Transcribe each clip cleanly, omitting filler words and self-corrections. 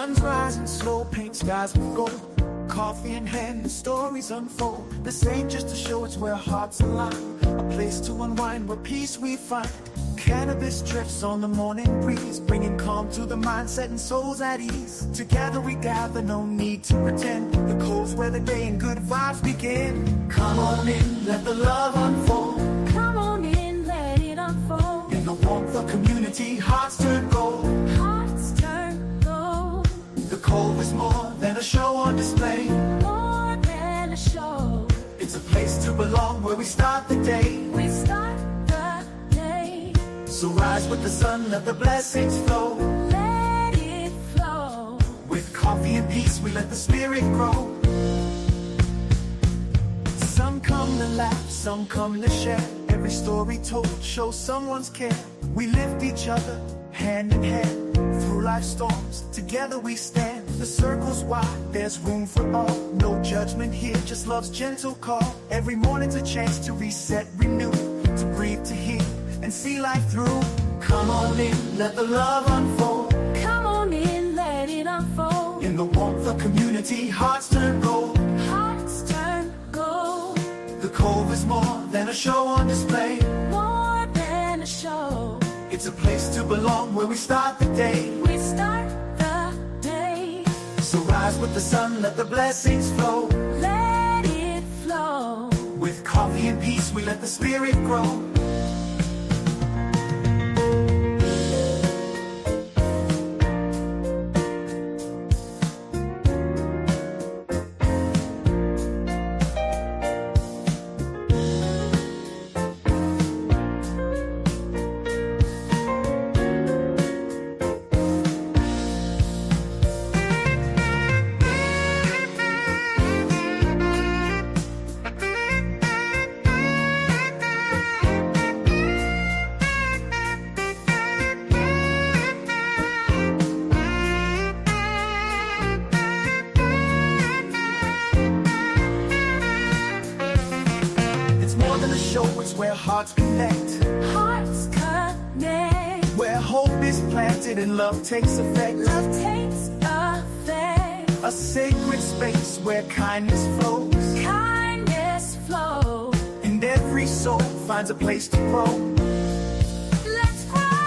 sun's rising slow, paint skies with gold. Coffee in hand, the stories unfold. This ain't just a show, it's where hearts align. A place to unwind, where peace we find. Cannabis drifts on the morning breeze, bringing calm to the mind, setting souls at ease. Together we gather, no need to pretend. The cove's where the day and good vibes begin. Come on in, let the love unfold. Come on in, let it unfold. In the warmth of community, hearts turn gold. Hearts turn gold. The Cove is more than a show on display. More than a show. It's a place to belong, where we start the day. We start the day. So rise with the sun, let the blessings flow. Let it flow. With coffee and peace, we let the spirit grow. Some come to laugh, some come to share. Every story told shows someone's care. We lift each other, hand in hand. Through life's storms, together we stand. The circle's wide, there's room for all. No judgment here, just love's gentle call. Every morning's a chance to reset, renew, to breathe, to heal, and see life through. Come on in, let the love unfold. Come on in, let it unfold. In the warmth of community, hearts turn gold. Hearts turn gold. The Cove is more than a show on display. More than a show. It's a place to belong, where we start the day. We start the day. So rise with the sun, let the blessings flow. Let it flow. With coffee and peace, we let the spirit grow. It's where hearts connect. Hearts connect. Where hope is planted and love takes effect. Love takes effect. A sacred space where kindness flows. Kindness flows. And every soul finds a place to grow. Let's grow.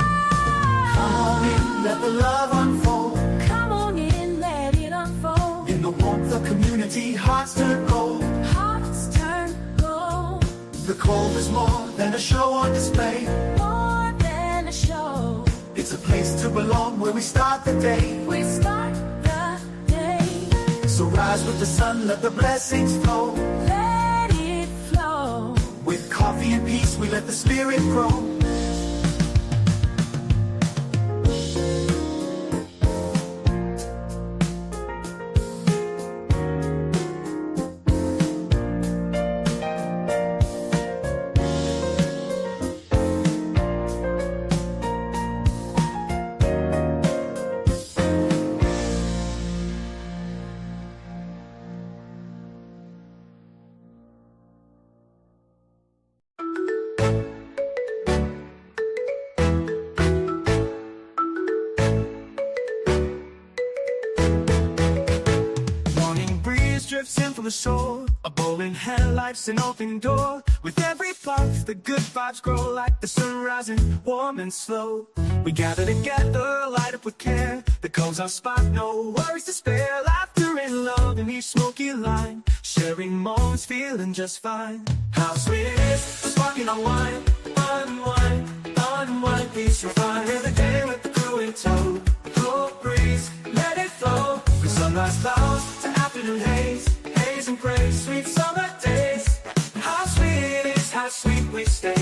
Come on in, let the love unfold. Come on in, let it unfold. In the warmth of community, hearts turn gold. Hearts turn gold. The Cove is more than a show on display. More than a show. It's a place to belong, where we start the day. We start the day. So rise with the sun, let the blessings flow. Let it flow. With coffee and peace, we let the spirit grow. Drifts in from the shore, a bowl in hand, life's an open door. With every puff, the good vibes grow, like the sun rising, warm and slow. We gather together, light up with care. The Cove's our spot, no worries to spare. Laughter and love in each smoky line, sharing moments, feeling just fine. How sweet it is, sparking on wine. Unwind, unwind, peace you'll find. Every day with the crew in tow. Cool breeze, let it flow. From sunrise clouds to afternoon haze, haze and praise, sweet summer days. How sweet it is, how sweet we stay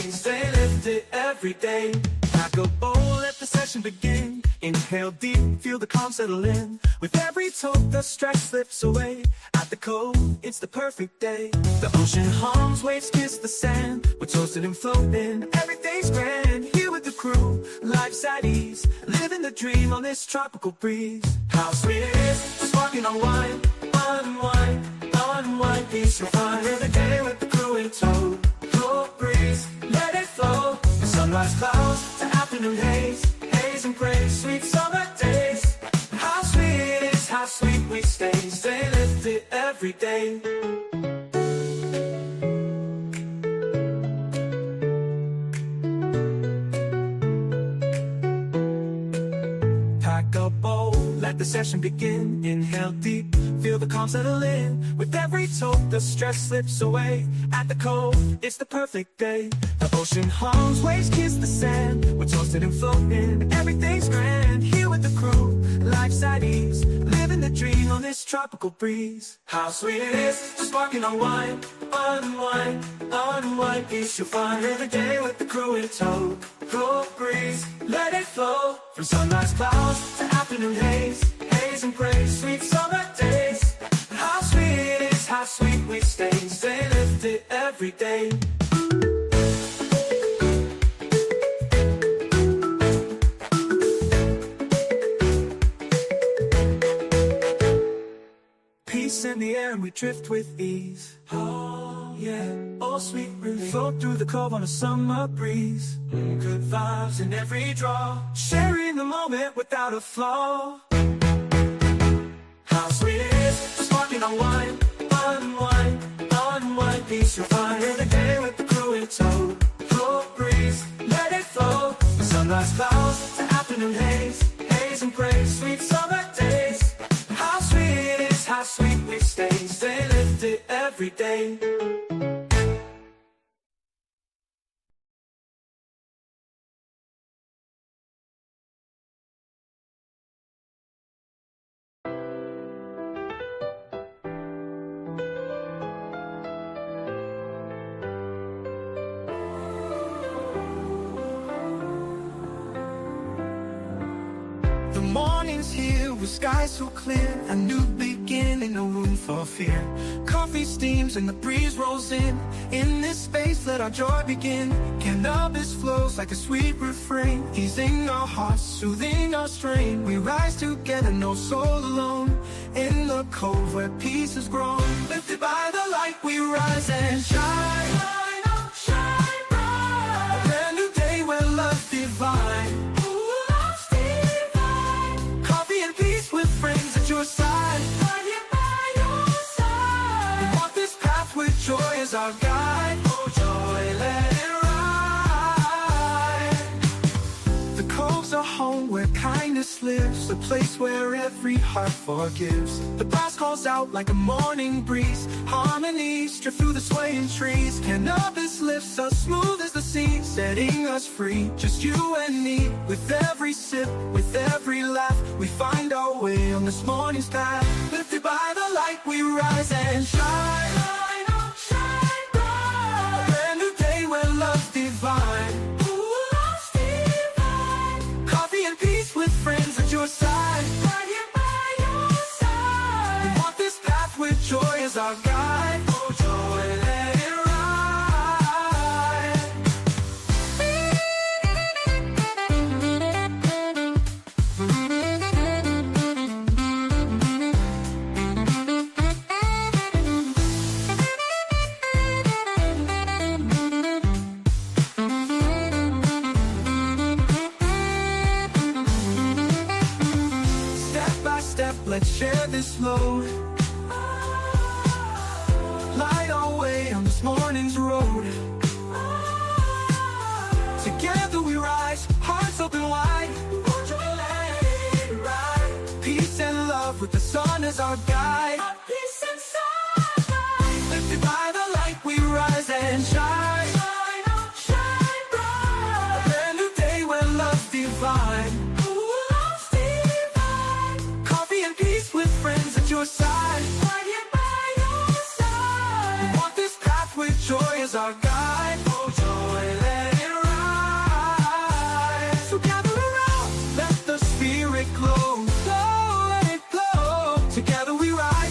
lifted every day. Pack a bowl, let the session begin. Inhale deep, feel the calm settle in. With every toke, the stress slips away. At the Cove, it's the perfect day. The ocean hums, waves kiss the sand. We're toasted and floating, everything's grand. Here with the crew, life's at ease, living the dream on this tropical breeze. How sweet it is, sparking on wine. Unwind, unwind, peace you'll find. Every day with the crew in tow. Cool breeze, let it flow. The sunrise clouds to afternoon haze, haze and praise, sweet summer days. How sweet it stay lifted every day. Pack a bowl, let the session begin. Inhale deep, feel the calm settle in. With every toke, the stress slips away. At the Cove, it's the perfect day. The ocean hums, waves kiss the sand. We're toasted and floating, everything's grand. Here with the crew, life's at ease, living the dream on this tropical breeze. How sweet it is, sparking on wine. Unwind, unwind, peace you'll find every day with the crew in tow. Cool breeze, let it flow. From sunrise clouds to afternoon haze, haze and praise, sweet summer days. How sweet it is, how sweet we stay lifted every day. Peace in the air and we drift with ease. Oh yeah, oh sweet relief. Float through the Cove on a summer breeze. Good vibes in every draw, sharing the moment without a flaw. How sweet it is, sparking on wine. Unwind, unwind, peace you'll find every day with the crew in tow. Cool breeze, let it flow. From sunrise clouds to afternoon haze, haze and praise, sweet summer days. How sweet it is, how sweet we stay lifted every day. The morning's here with skies so clear, a new beginning, no room for fear. Coffee steams and the breeze rolls in. In this space, let our joy begin. Cannabis flows like a sweet refrain, easing our hearts, soothing our strain. We rise together, no soul alone. In the Cove where peace has grown. Lifted by the light, we rise and shine. Shine up, shine bright. A brand new day where love's divine. With friends at your side, right here by your side. We walk this path with joy as our guide. Oh joy, let it ride. The Cove's a home where kindness lives, a place where every heart forgives. The brass calls out like a morning breeze, harmonies drift through the swaying trees. Cannabis lifts us smooth as the sea, setting us free, just you and me. With every sip, with every laugh, we find our way on this morning's path. Lifted by the light, we rise and shine. Shine up, shine bright. A brand new day where love's divine. Ooh, love's divine. Coffee and peace with friends at your side, right here by your side. We walk this path with joy as our guide. Oh joy, let it ride. Let's share this load. Light our way on this morning's road. Together we rise, hearts open wide. Peace and love with the sun as our guide. Peace and sunlight. Lifted by the light, we rise and shine. Shine up, shine bright. A brand new day where love's divine. With friends at your side, right here by your side. We walk this path with joy as our guide. Oh joy, let it ride. So gather around, let the spirit glow. Glow, let it glow. Together we rise.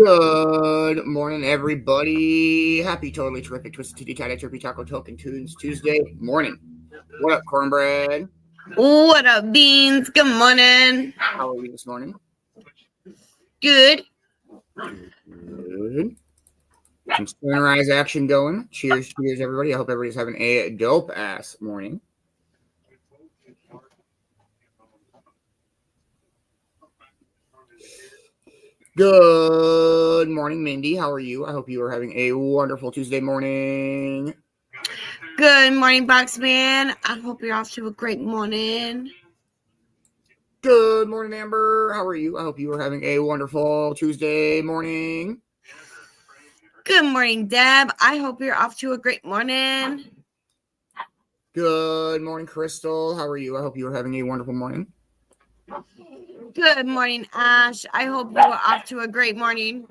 Good morning, everybody. Happy Totally Terrific Twisted Titty Tie Chirpy Taco Token Tunes Tuesday morning. What up, Cornbread? What up, Beanz? Good morning. How are you this morning? Good. Good. Some sunrise action going. Cheers, cheers, everybody. I hope everybody's having a dope-ass morning. Good morning, Mindy. How are you? I hope you are having a wonderful Tuesday morning. Good morning, Boxman. I hope you're off to a great morning. Good morning, Amber. How are you? I hope you are having a wonderful Tuesday morning. Good morning, Deb. I hope you're off to a great morning. Good morning, Crystal. How are you? I hope you are having a wonderful morning. Good morning, Ash. I hope you are off to a great morning.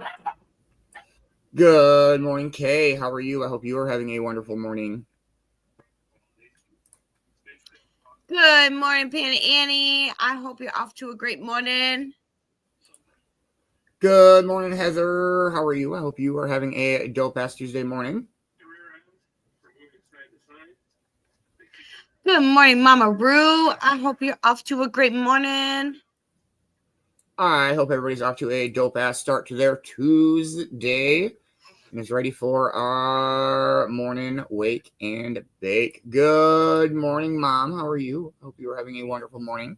Good morning, Kay. How are you? I hope you are having a wonderful morning. Good morning, Pan Annie. I hope you're off to a great morning. Good morning, Heather. How are you? I hope you are having a dope-ass Tuesday morning. Good morning, Mama Roo. I hope you're off to a great morning. I hope everybody's off to a dope-ass start to their Tuesday and is ready for our morning wake and bake. Good morning, Mom. How are you? I hope you are having a wonderful morning.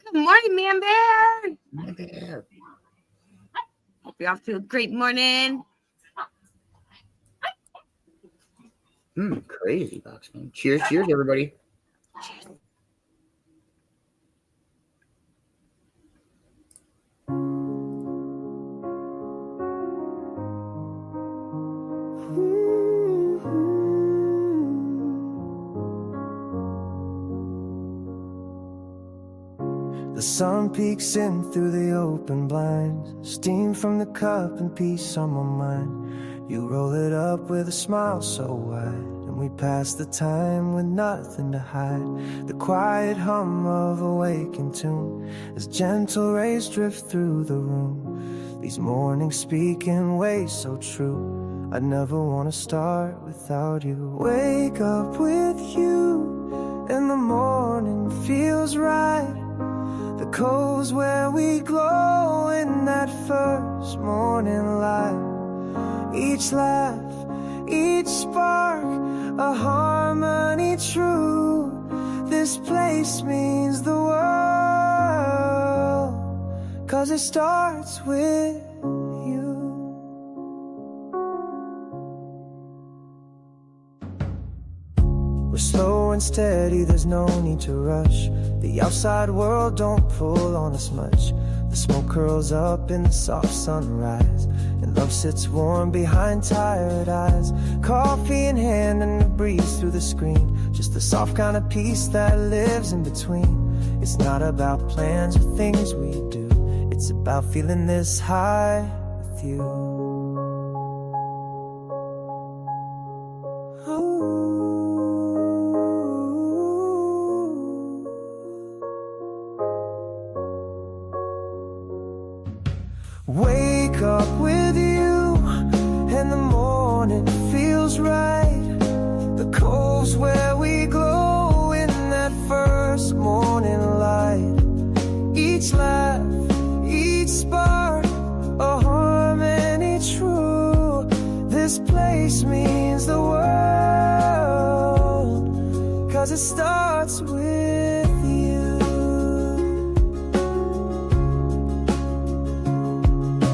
Good morning, Man Bear. Man Bear. Hope you're off to a great morning. Crazy, Boxman. Cheers, cheers, everybody. Cheers. The sun peeks in through the open blinds, steam from the cup and peace on my mind. You roll it up with a smile so wide, and we pass the time with nothing to hide. The quiet hum of a waking tune as gentle rays drift through the room. These mornings speak in ways so true. I never want to start without you. Wake up with you, and the morning feels right. The cove's where we glow in that first morning light. Each laugh, each spark, a harmony true. This place means the world, 'cause it starts with you. We're slow and steady, there's no need to rush. The outside world don't pull on us much. The smoke curls up in the soft sunrise, and love sits warm behind tired eyes. Coffee in hand and a breeze through the screen, just the soft kind of peace that lives in between. It's not about plans or things we do, it's about feeling this high with you. Wake up with you, and the morning feels right. The cove's where we glow in that first morning light. Each laugh, each spark, a harmony true. This place means the world, 'cause it starts with you.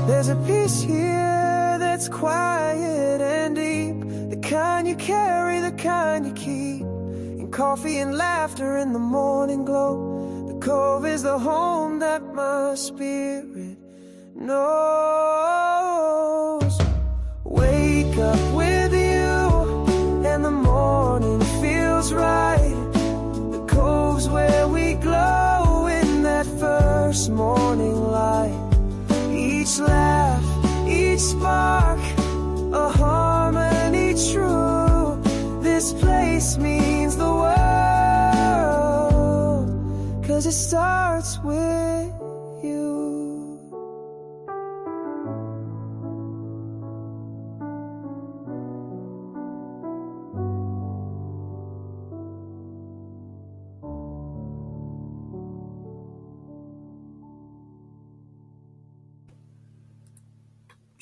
There's a peace here that's quiet and deep, the kind you carry, the kind you keep, in coffee and laughter in the morning glow. The Cove is the home that my spirit knows. Wake up with you, and the morning feels right. The Cove's where we glow in that first morning light. Each laugh, each spark, a harmony true. This place means the world, 'cause it starts with you.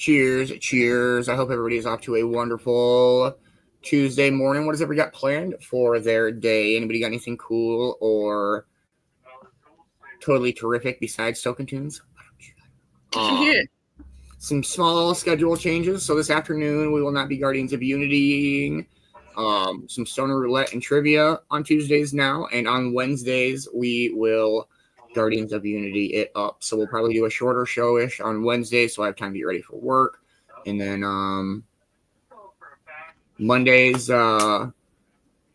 Cheers, cheers. I hope everybody is off to a wonderful Tuesday morning. What has everybody got planned for their day? Anybody got anything cool or totally terrific besides Token Tunes? Some small schedule changes. So this afternoon we will not be Guardians of Unity. Some Stoner Roulette and Trivia on Tuesdays now, and on Wednesdays we will Guardians of Unity it up. So we'll probably do a shorter show-ish on Wednesday, so I have time to get ready for work. And then Mondays are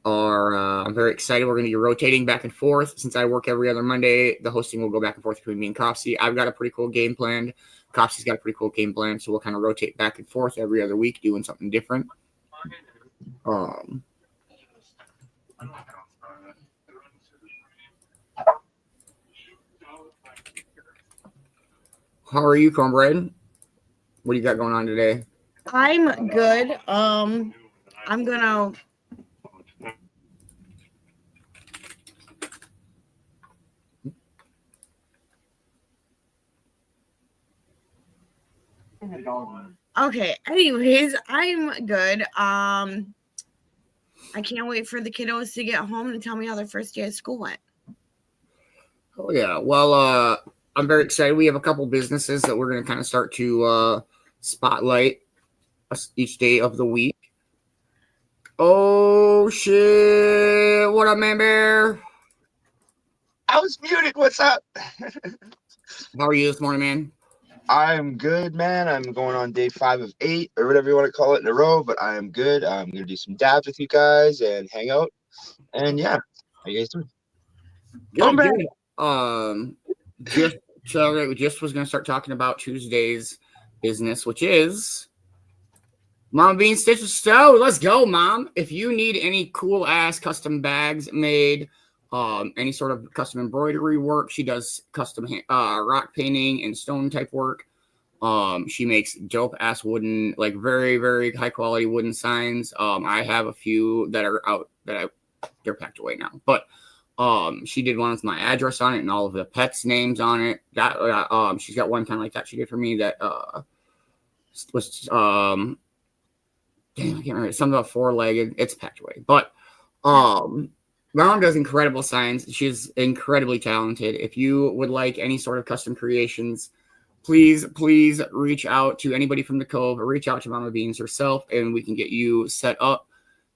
I'm very excited. We're going to be rotating back and forth. Since I work every other Monday, the hosting will go back and forth between me and Copsy. I've got a pretty cool game planned. Copsy's got a pretty cool game plan, so we'll kind of rotate back and forth every other week doing something different. How are you, Cornbread? What do you got going on today? I'm good. I'm gonna Okay, anyways, I'm good. I can't wait for the kiddos to get home and tell me how their first day of school went. Oh yeah. Well, I'm very excited. We have a couple businesses that we're going to kind of start to spotlight each day of the week. Oh shit! What up, man bear? I was muted. What's up? How are you this morning, man? I'm good, man. I'm going on day 5 of 8 or whatever you want to call it in a row, but I am good. I'm going to do some dabs with you guys and hang out. And yeah, how you guys doing? Good. Just was going to start talking about Tuesday's business, which is Mama Beanz Stitch with Stowe. Let's go, Mom. If you need any cool ass custom bags made, any sort of custom embroidery work, she does custom rock painting and stone type work. She makes dope ass wooden, like very, very high quality wooden signs. I have a few that are out that they're packed away now, but she did one with my address on it and all of the pets' names on it. That she's got one kind of like that she did for me that was damn, I can't remember, something about 4-legged. It's packed away, but my mom does incredible signs. She's incredibly talented. If you would like any sort of custom creations, please reach out to anybody from the Cove or reach out to Mama Beanz herself, and we can get you set up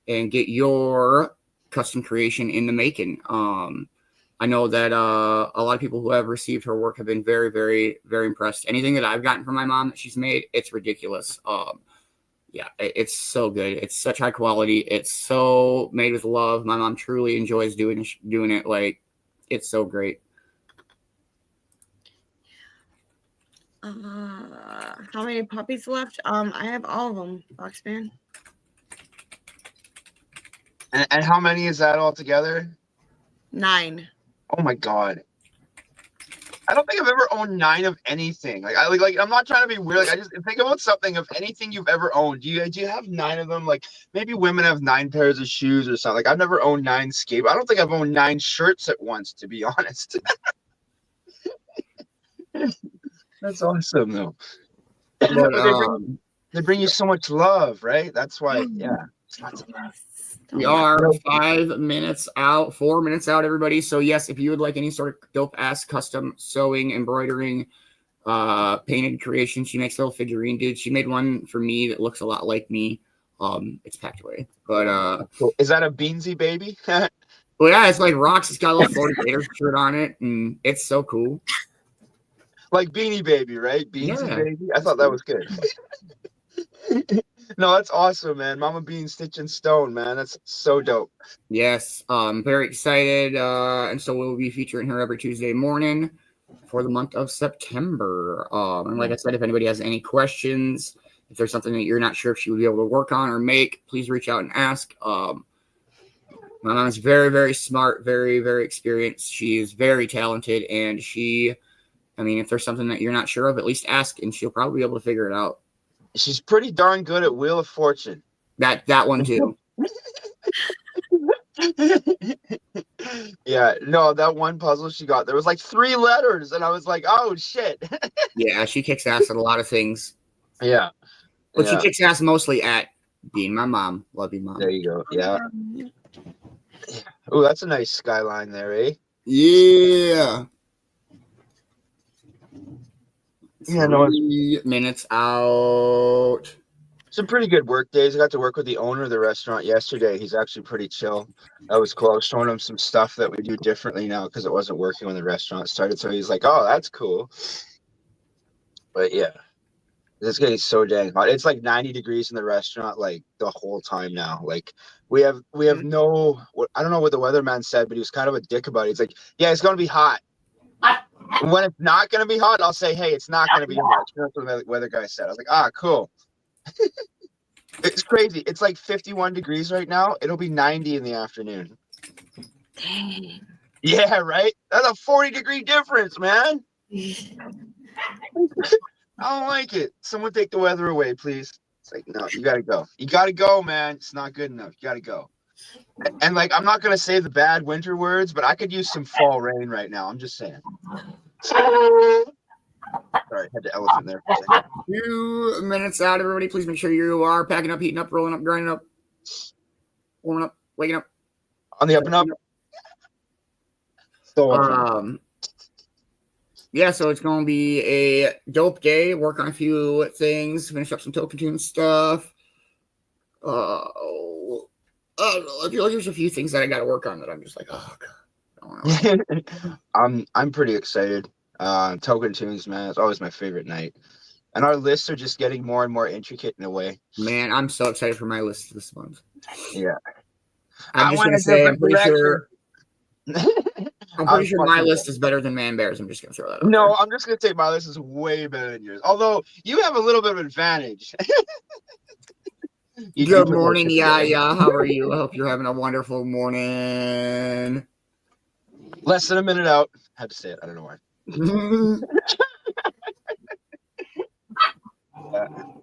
and get your custom creation in the making. I know that a lot of people who have received her work have been very, very, very impressed. Anything that I've gotten from my mom that she's made, it's ridiculous. Yeah, it's so good. It's such high quality. It's so made with love. My mom truly enjoys doing it. Like, it's so great. How many puppies left? I have all of them, Boxman. And how many is that all together? 9. Oh my god. I don't think I've ever owned 9 of anything. Like I'm not trying to be weird. Like I just think about something of anything you've ever owned. Do you have 9 of them? Like maybe women have 9 pairs of shoes or something. Like I've never owned 9 skate. I don't think I've owned 9 shirts at once, to be honest. That's awesome though. But, they bring you so much love, right? That's why, yeah. We are 5 minutes out, 4 minutes out, everybody. So yes, if you would like any sort of dope ass custom sewing, embroidering, painted creation, she makes a little figurine, dude. She made one for me that looks a lot like me. It's packed away. But is that a Beansy baby? well, yeah, it's like rocks. It's got a little 40 Gator shirt on it, and it's so cool. Like Beanie Baby, right? Beansy Yeah. Baby. I thought that was good. No, that's awesome, man. Mama Beanz Stitch and Stone, man. That's so dope. Yes, very excited. And so we'll be featuring her every Tuesday morning for the month of September. And like I said, if anybody has any questions, if there's something that you're not sure if she would be able to work on or make, please reach out and ask. My mom is very, very smart, very, very experienced. She is very talented, and if there's something that you're not sure of, at least ask, and she'll probably be able to figure it out. She's pretty darn good at Wheel of Fortune. That one too. Yeah, no, that one puzzle she got, there was like 3 letters, and I was like, oh shit. Yeah, she kicks ass at a lot of things. Yeah. But she Yeah. kicks ass mostly at being my mom. Love you, mom. There you go. Yeah. Oh, that's a nice skyline there, eh? Yeah. Yeah, no, 3 minutes out. some pretty good work days. I got to work with the owner of the restaurant yesterday. He's actually pretty chill. That was cool. I was showing him some stuff that we do differently now because it wasn't working when the restaurant started. So he's like, "Oh, that's cool." But yeah, it's getting so dang hot. It's like 90 degrees in the restaurant like the whole time now. Like we have no. I don't know what the weatherman said, but he was kind of a dick about it. He's like, "Yeah, it's gonna be hot." And when it's not gonna be hot, I'll say, "Hey, it's not gonna be hot." That's what the weather guy said. I was like, "Ah, cool." It's crazy. It's like 51 degrees right now. It'll be 90 in the afternoon. Dang. Yeah, right? That's a 40-degree difference, man. I don't like it. Someone take the weather away, please. It's like, no, you gotta go. You gotta go, man. It's not good enough. You gotta go. And like, I'm not gonna say the bad winter words, but I could use some fall rain right now. I'm just saying. Sorry, had the elephant there. 2 minutes out, everybody. Please make sure you are packing up, heating up, rolling up, grinding up, warming up, waking up. On the up and up. Yeah, so it's going to be a dope day. Work on a few things, finish up some Token Tune stuff. I feel like there's a few things that I got to work on that I'm just like, oh god. I'm pretty excited. Token Tunes, man, it's always my favorite night. And our lists are just getting more and more intricate in a way. Man, I'm so excited for my list this month. Yeah. I'm just going to say, I'm pretty sure my list is better than Man Bear's. I'm just going to throw that out No, there. I'm just going to say my list is way better than yours. Although, you have a little bit of advantage. Good morning, Yaya. How are you? I hope you're having a wonderful morning. Less than a minute out. Had to say it. I don't know why.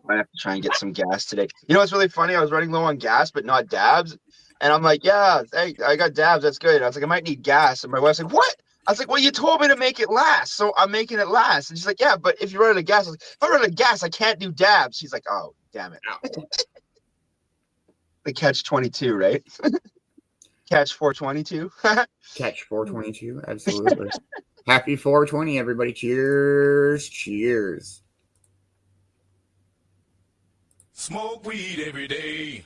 Might have to try and get some gas today. You know what's really funny? I was running low on gas, but not dabs. And I'm like, yeah, hey, I got dabs. That's good. I was like, I might need gas. And my wife's like, what? I was like, well, you told me to make it last, so I'm making it last. And she's like, yeah, but if you run out of gas, I was like, if I run out of gas, I can't do dabs. She's like, oh, damn it. The catch 22, right? Catch 422. Catch 422. Absolutely. Happy 420, everybody. Cheers. Cheers. Smoke weed every day.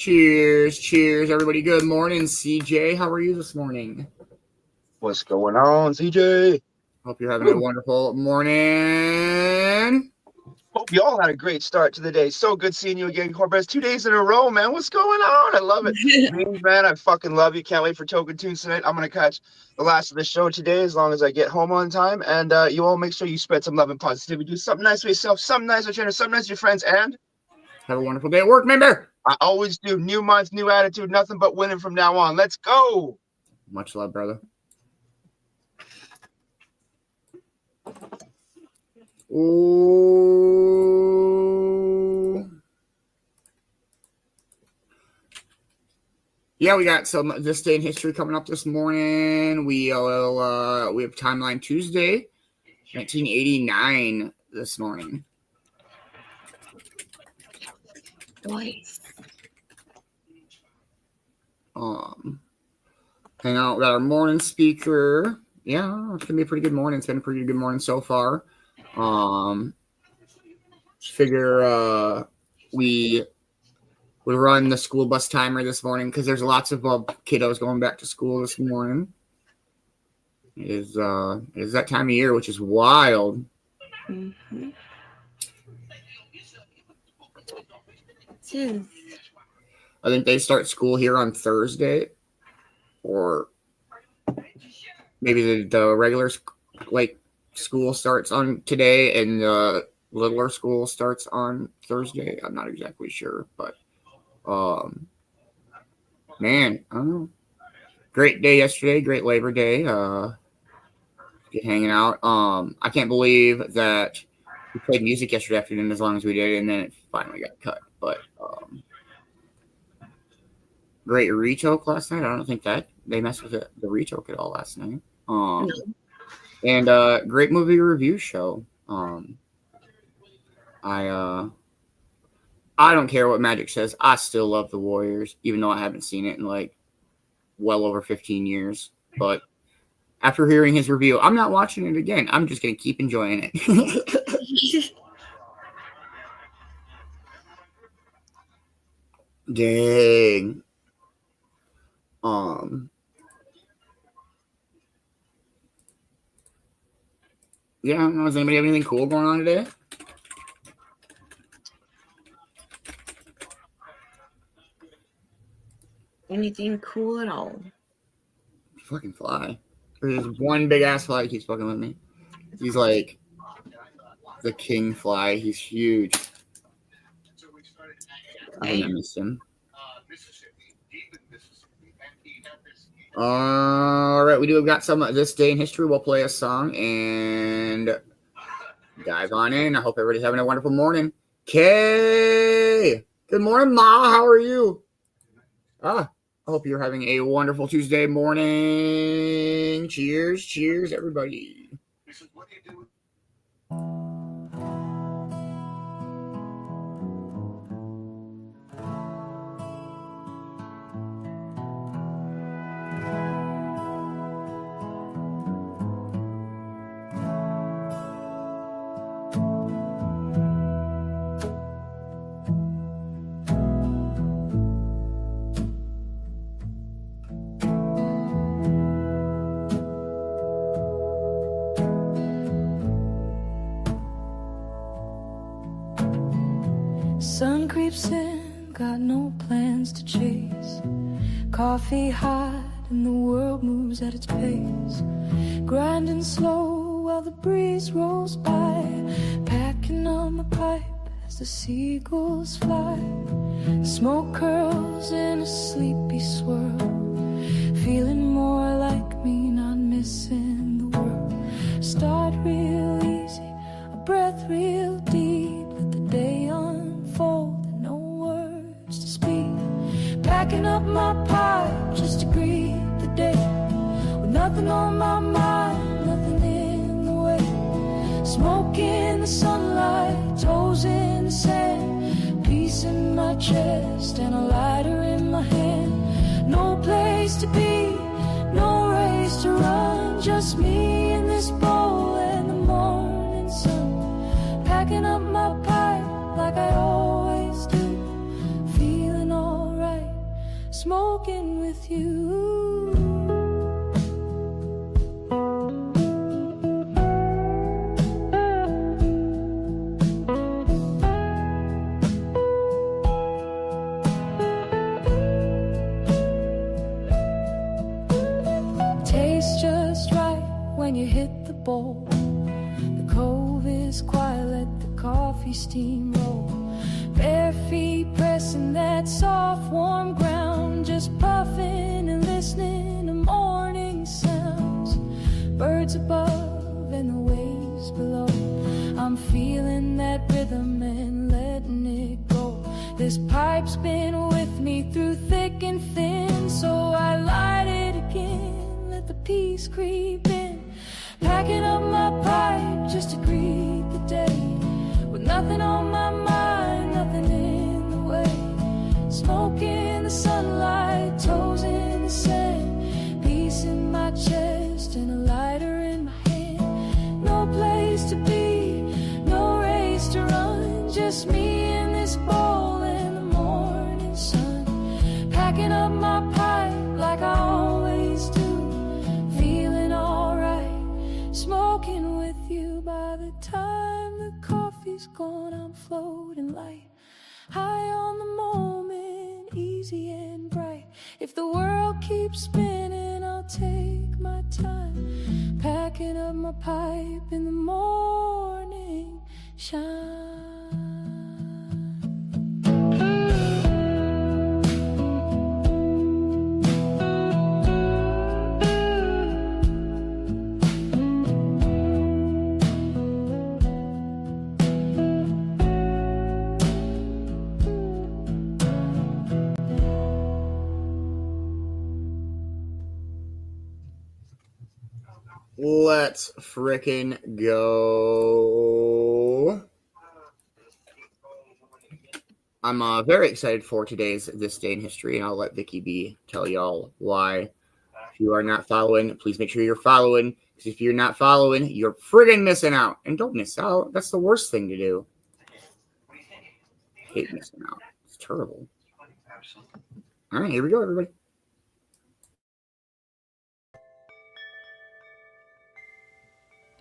Cheers, everybody. Good morning, CJ. How are you this morning? What's going on, CJ? Hope you're having a wonderful morning. Hope you all had a great start to the day. So good seeing you again, Cornbread. 2 days in a row, man. What's going on? I love it. Beanz, man, I fucking love you. Can't wait for Token Tunes tonight. I'm going to catch the last of the show today as long as I get home on time. And you all make sure you spread some love and positivity. Do something nice for yourself, something nice for your trainer, something nice for your friends, and have a wonderful day at work, member. I always do. New month, new attitude, nothing but winning from now on. Let's go. Much love, brother. Ooh. Yeah, we got some this day in history coming up this morning. We have Timeline Tuesday, 1989 this morning. Nice. Hang out with our morning speaker. Yeah, it's gonna be a pretty good morning. It's been a pretty good morning so far. Figure we would run the school bus timer this morning because there's lots of kiddos going back to school this morning. It is that time of year, which is wild. Mm-hmm. I think they start school here on Thursday, or maybe the regular school starts on today and the littler school starts on Thursday. I'm not exactly sure, but man, I don't know. Great day yesterday, great Labor Day. Get hanging out. I can't believe that we played music yesterday afternoon as long as we did, and then it finally got cut. But great retoke last night. I don't think that they messed with the retoke at all last night. And great movie review show. I don't care what Magic says. I still love the Warriors, even though I haven't seen it in well over 15 years. But after hearing his review, I'm not watching it again. I'm just gonna keep enjoying it. Dang. Yeah, I don't know. Does anybody have anything cool going on today? Anything cool at all? Fucking fly. There's one big ass fly that keeps fucking with me. He's like the king fly. He's huge. I miss him. All right, we've got some this day in history. We'll play a song and dive on in. I hope everybody's having a wonderful morning. Kay, good morning, Ma. How are you? I hope you're having a wonderful Tuesday morning. Cheers, everybody. Sun creeps in, got no plans to chase. Coffee hot and the world moves at its pace. Grinding slow while the breeze rolls by. Packing on my pipe as the seagulls fly. Smoke curls in a sleepy swirl. Feeling more like me, not missing the world. Start real easy, a breath real deep. Let the day unfold and no words to speak. Packing up my pipe just to greet the day. With nothing on my mind, nothing in the way. Smoke in the sunlight, toes in the sand. Peace in my chest and a lighter in my hand. No place to be, no race to run. Just me in this bowl and the morning sun. Packing up my pipe like I always do. Feeling alright, smoking with you. Tastes just right when you hit the bowl. The cove is quiet, let the coffee steam roll. Bare feet pressing that soft warm ground, just puffing and listening to morning sounds. Birds above and the waves below. I'm feeling that rhythm and letting it go. This pipe's been with me through thick and thin, so I light it again, let the peace creep in. Packing up my pipe just to greet the day, with nothing on my mind, nothing in the way. Smoke in the sunlight, toes in the sand, peace in my chest and a lighter in my hand. No place to be, no race to run, just me in this bowl and the morning sun. Packing up my pipe like I always do, feeling alright, smoking with you. By the time the coffee's gone, I'm floating light, high on the moment, easy and bright. If the world keeps spinning, I'll take my time, packing up my pipe in the morning shine. Let's frickin' go. I'm very excited for today's This Day in History, and I'll let Vicki B tell y'all why. If you are not following, please make sure you're following, because if you're not following, you're friggin' missing out. And don't miss out. That's the worst thing to do. I hate missing out. It's terrible. All right, here we go, everybody.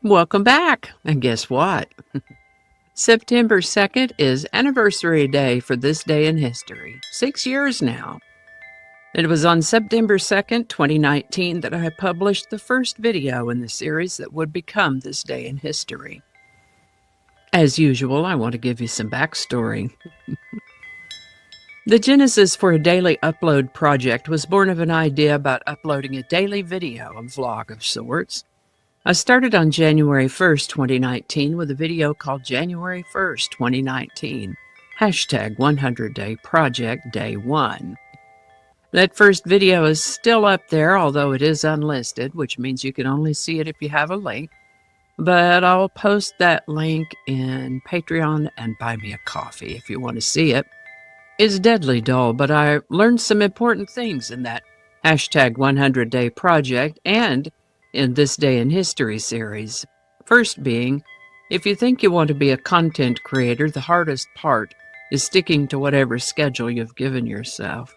Welcome back. And guess what? September 2nd is anniversary day for This Day in History. 6 years now. It was on September 2nd, 2019 that I published the first video in the series that would become This Day in History. As usual, I want to give you some backstory. The genesis for a daily upload project was born of an idea about uploading a daily video, a vlog of sorts. I started on January 1st, 2019 with a video called January 1st, 2019, hashtag 100-day project day 1. That first video is still up there, although it is unlisted, which means you can only see it if you have a link. But I'll post that link in Patreon and Buy Me a Coffee if you want to see it. It's deadly dull, but I learned some important things in that hashtag 100-day project and in This Day in History series. First being, if you think you want to be a content creator, the hardest part is sticking to whatever schedule you've given yourself.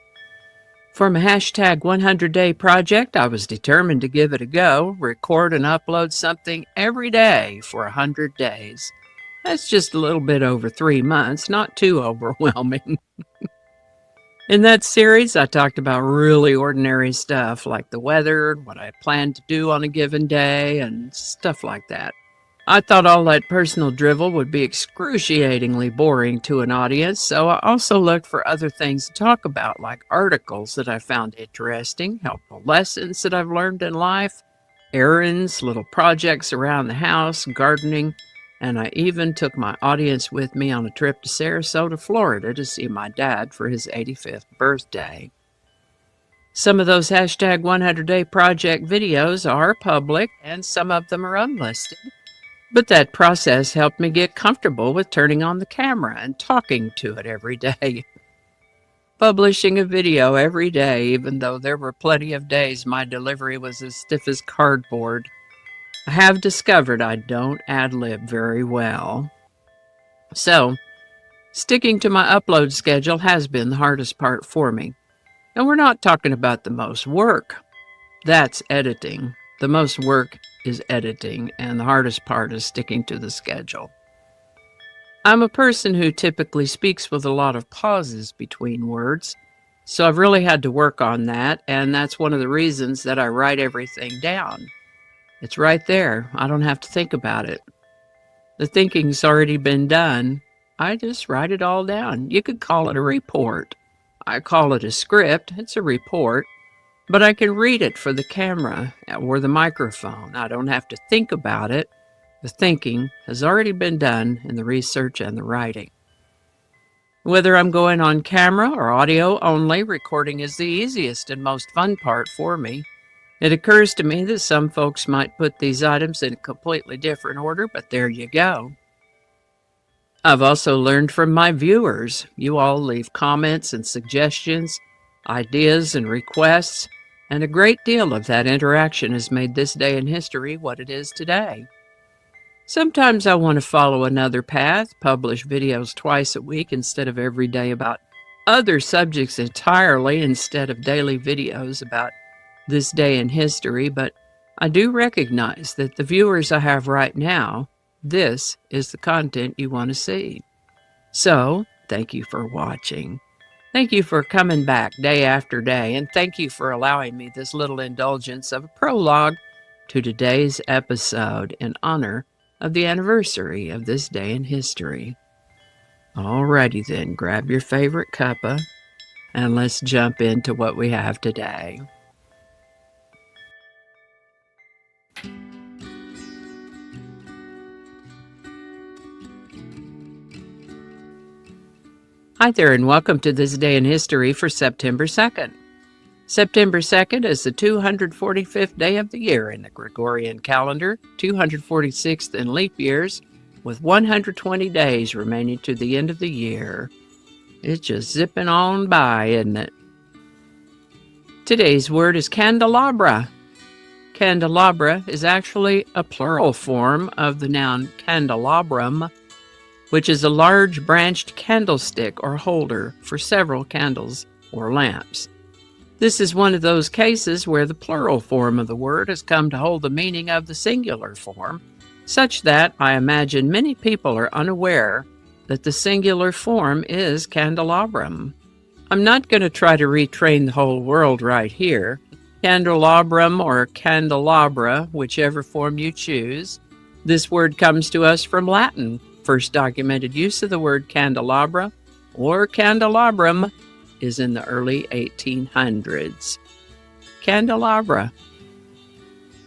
For my hashtag 100-day project, I was determined to give it a go, record and upload something every day for 100 days. That's just a little bit over 3 months, not too overwhelming. In that series, I talked about really ordinary stuff like the weather, what I planned to do on a given day, and stuff like that. I thought all that personal drivel would be excruciatingly boring to an audience, so I also looked for other things to talk about, like articles that I found interesting, helpful lessons that I've learned in life, errands, little projects around the house, gardening, and I even took my audience with me on a trip to Sarasota, Florida to see my dad for his 85th birthday. Some of those hashtag 100-day project videos are public and some of them are unlisted. But that process helped me get comfortable with turning on the camera and talking to it every day. Publishing a video every day, even though there were plenty of days my delivery was as stiff as cardboard. I have discovered I don't ad-lib very well. So, sticking to my upload schedule has been the hardest part for me. And we're not talking about the most work. That's editing. The most work is editing, and the hardest part is sticking to the schedule. I'm a person who typically speaks with a lot of pauses between words, so I've really had to work on that, and that's one of the reasons that I write everything down. It's right there. I don't have to think about it. The thinking's already been done. I just write it all down. You could call it a report. I call it a script. It's a report. But I can read it for the camera or the microphone. I don't have to think about it. The thinking has already been done in the research and the writing. Whether I'm going on camera or audio only, recording is the easiest and most fun part for me. It occurs to me that some folks might put these items in a completely different order, but there you go. I've also learned from my viewers. You all leave comments and suggestions, ideas and requests, and a great deal of that interaction has made this day in history what it is today. Sometimes I want to follow another path, publish videos twice a week instead of every day about other subjects entirely instead of daily videos about this day in history, but I do recognize that the viewers I have right now, this is the content you want to see. So, thank you for watching. Thank you for coming back day after day, and thank you for allowing me this little indulgence of a prologue to today's episode in honor of the anniversary of this day in history. Alrighty then, grab your favorite cuppa, and let's jump into what we have today. Hi there, and welcome to this day in history for September 2nd. September 2nd is the 245th day of the year in the Gregorian calendar, 246th in leap years, with 120 days remaining to the end of the year. It's just zipping on by, isn't it? Today's word is candelabra. Candelabra is actually a plural form of the noun candelabrum, which is a large branched candlestick or holder for several candles or lamps. This is one of those cases where the plural form of the word has come to hold the meaning of the singular form, such that I imagine many people are unaware that the singular form is candelabrum. I'm not going to try to retrain the whole world right here. Candelabrum or candelabra, whichever form you choose. This word comes to us from Latin. First documented use of the word candelabra or candelabrum is in the early 1800s. Candelabra.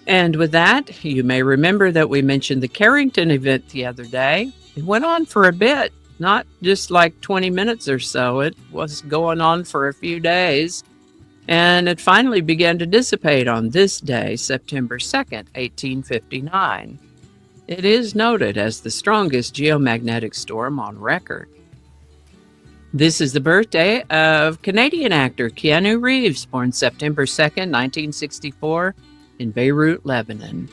And with that, you may remember that we mentioned the Carrington event the other day. It went on for a bit, not just like 20 minutes or so. It was going on for a few days. And it finally began to dissipate on this day, September 2nd, 1859. It is noted as the strongest geomagnetic storm on record. This is the birthday of Canadian actor Keanu Reeves, born September 2nd, 1964, in Beirut, Lebanon.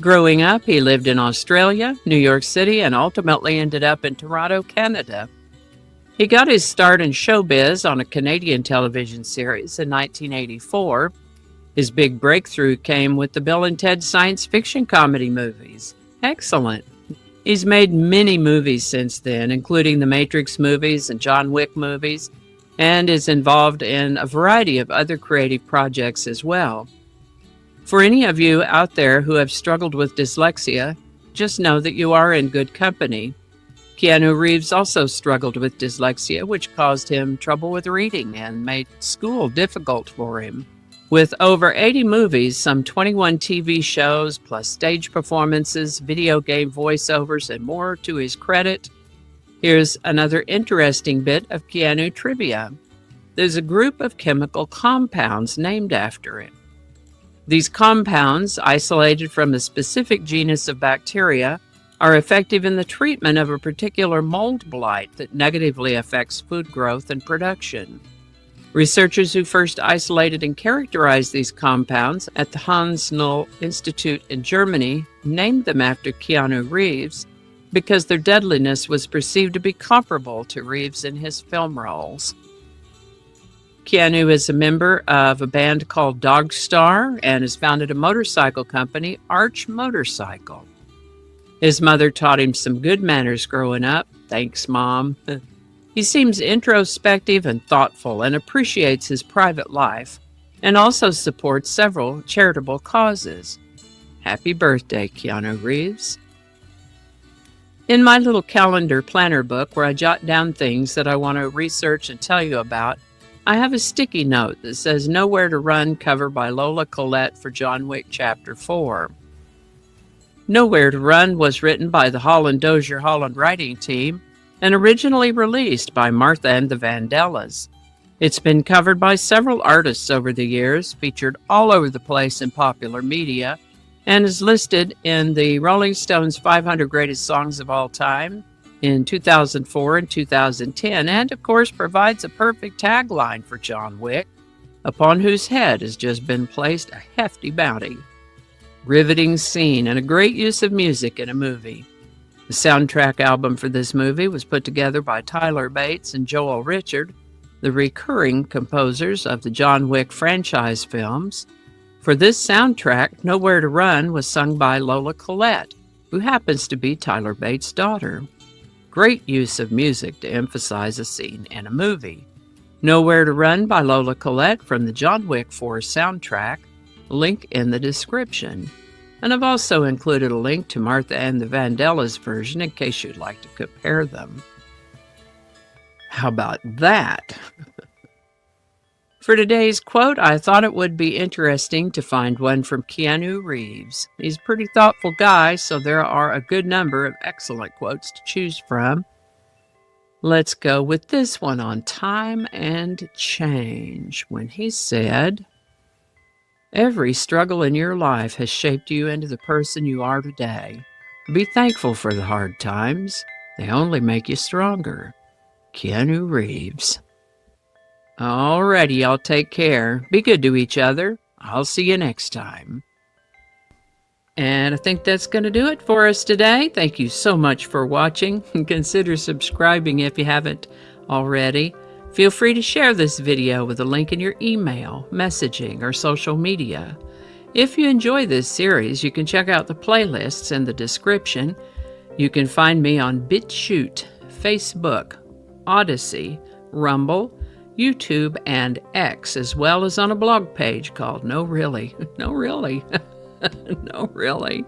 Growing up, he lived in Australia, New York City, and ultimately ended up in Toronto, Canada. He got his start in showbiz on a Canadian television series in 1984. His big breakthrough came with the Bill and Ted science fiction comedy movies. Excellent. He's made many movies since then, including the Matrix movies and John Wick movies, and is involved in a variety of other creative projects as well. For any of you out there who have struggled with dyslexia, just know that you are in good company. Keanu Reeves also struggled with dyslexia, which caused him trouble with reading and made school difficult for him. With over 80 movies, some 21 TV shows, plus stage performances, video game voiceovers, and more to his credit, here's another interesting bit of Keanu trivia. There's a group of chemical compounds named after him. These compounds, isolated from a specific genus of bacteria, are effective in the treatment of a particular mold blight that negatively affects food growth and production. Researchers who first isolated and characterized these compounds at the Hans Null Institute in Germany named them after Keanu Reeves because their deadliness was perceived to be comparable to Reeves in his film roles. Keanu is a member of a band called Dog Star and has founded a motorcycle company, Arch Motorcycle. His mother taught him some good manners growing up. Thanks, Mom. He seems introspective and thoughtful and appreciates his private life and also supports several charitable causes. Happy birthday, Keanu Reeves. In my little calendar planner book where I jot down things that I want to research and tell you about, I have a sticky note that says Nowhere to Run cover by Lola Collette for John Wick Chapter 4. Nowhere to Run was written by the Holland Dozier Holland writing team and originally released by Martha and the Vandellas. It's been covered by several artists over the years, featured all over the place in popular media, and is listed in the Rolling Stones 500 Greatest Songs of All Time in 2004 and 2010, and of course provides a perfect tagline for John Wick, upon whose head has just been placed a hefty bounty. Riveting scene and a great use of music in a movie. The soundtrack album for this movie was put together by Tyler Bates and Joel Richard, the recurring composers of the John Wick franchise films. For this soundtrack, Nowhere to Run was sung by Lola Collette, who happens to be Tyler Bates' daughter. Great use of music to emphasize a scene in a movie. Nowhere to Run by Lola Collette from the John Wick 4 soundtrack, link in the description. And I've also included a link to Martha and the Vandellas version in case you'd like to compare them. How about that? For today's quote, I thought it would be interesting to find one from Keanu Reeves. He's a pretty thoughtful guy, so there are a good number of excellent quotes to choose from. Let's go with this one on time and change, when he said, "Every struggle in your life has shaped you into the person you are today. Be thankful for the hard times. They only make you stronger." Keanu Reeves. Alrighty, y'all take care. Be good to each other. I'll see you next time. And I think that's going to do it for us today. Thank you so much for watching. Consider subscribing if you haven't already. Feel free to share this video with a link in your email, messaging, or social media. If you enjoy this series, you can check out the playlists in the description. You can find me on BitChute, Facebook, Odyssey, Rumble, YouTube, and X, as well as on a blog page called No Really. No Really. No Really.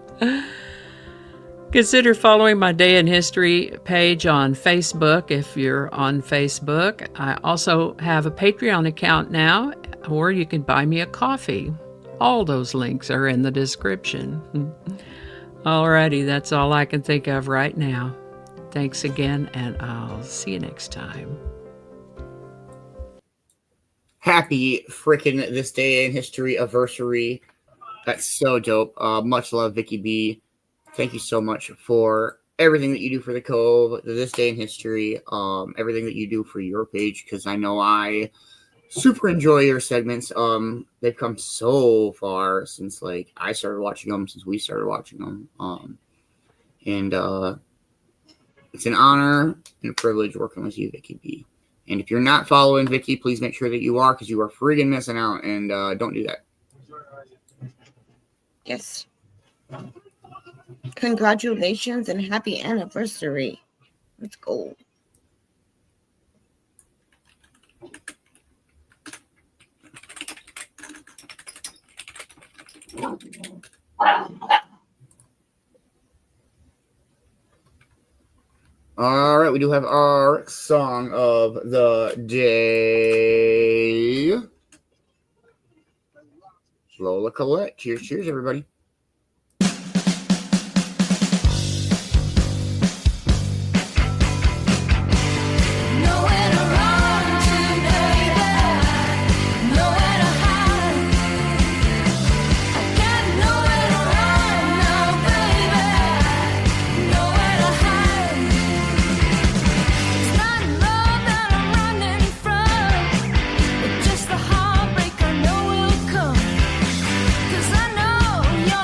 Consider following my Day in History page on Facebook if you're on Facebook. I also have a Patreon account now, or you can buy me a coffee. All those links are in the description. Alrighty, that's all I can think of right now. Thanks again, and I'll see you next time. Happy freaking This Day in History anniversary. That's so dope. Much love, Vicki B. Thank you so much for everything that you do for the Cove, This Day in History, everything that you do for your page, because I know I super enjoy your segments. They've come so far since I started watching them, since we started watching them. And it's an honor and a privilege working with you, Vicki B. And if you're not following Vicki, please make sure that you are, because you are friggin' missing out, and don't do that. Yes. Congratulations and happy anniversary. Let's go. All right, we do have our song of the day. Lola Collette. Cheers, cheers, everybody. Just the heartbreak I know will come. 'Cause I know you're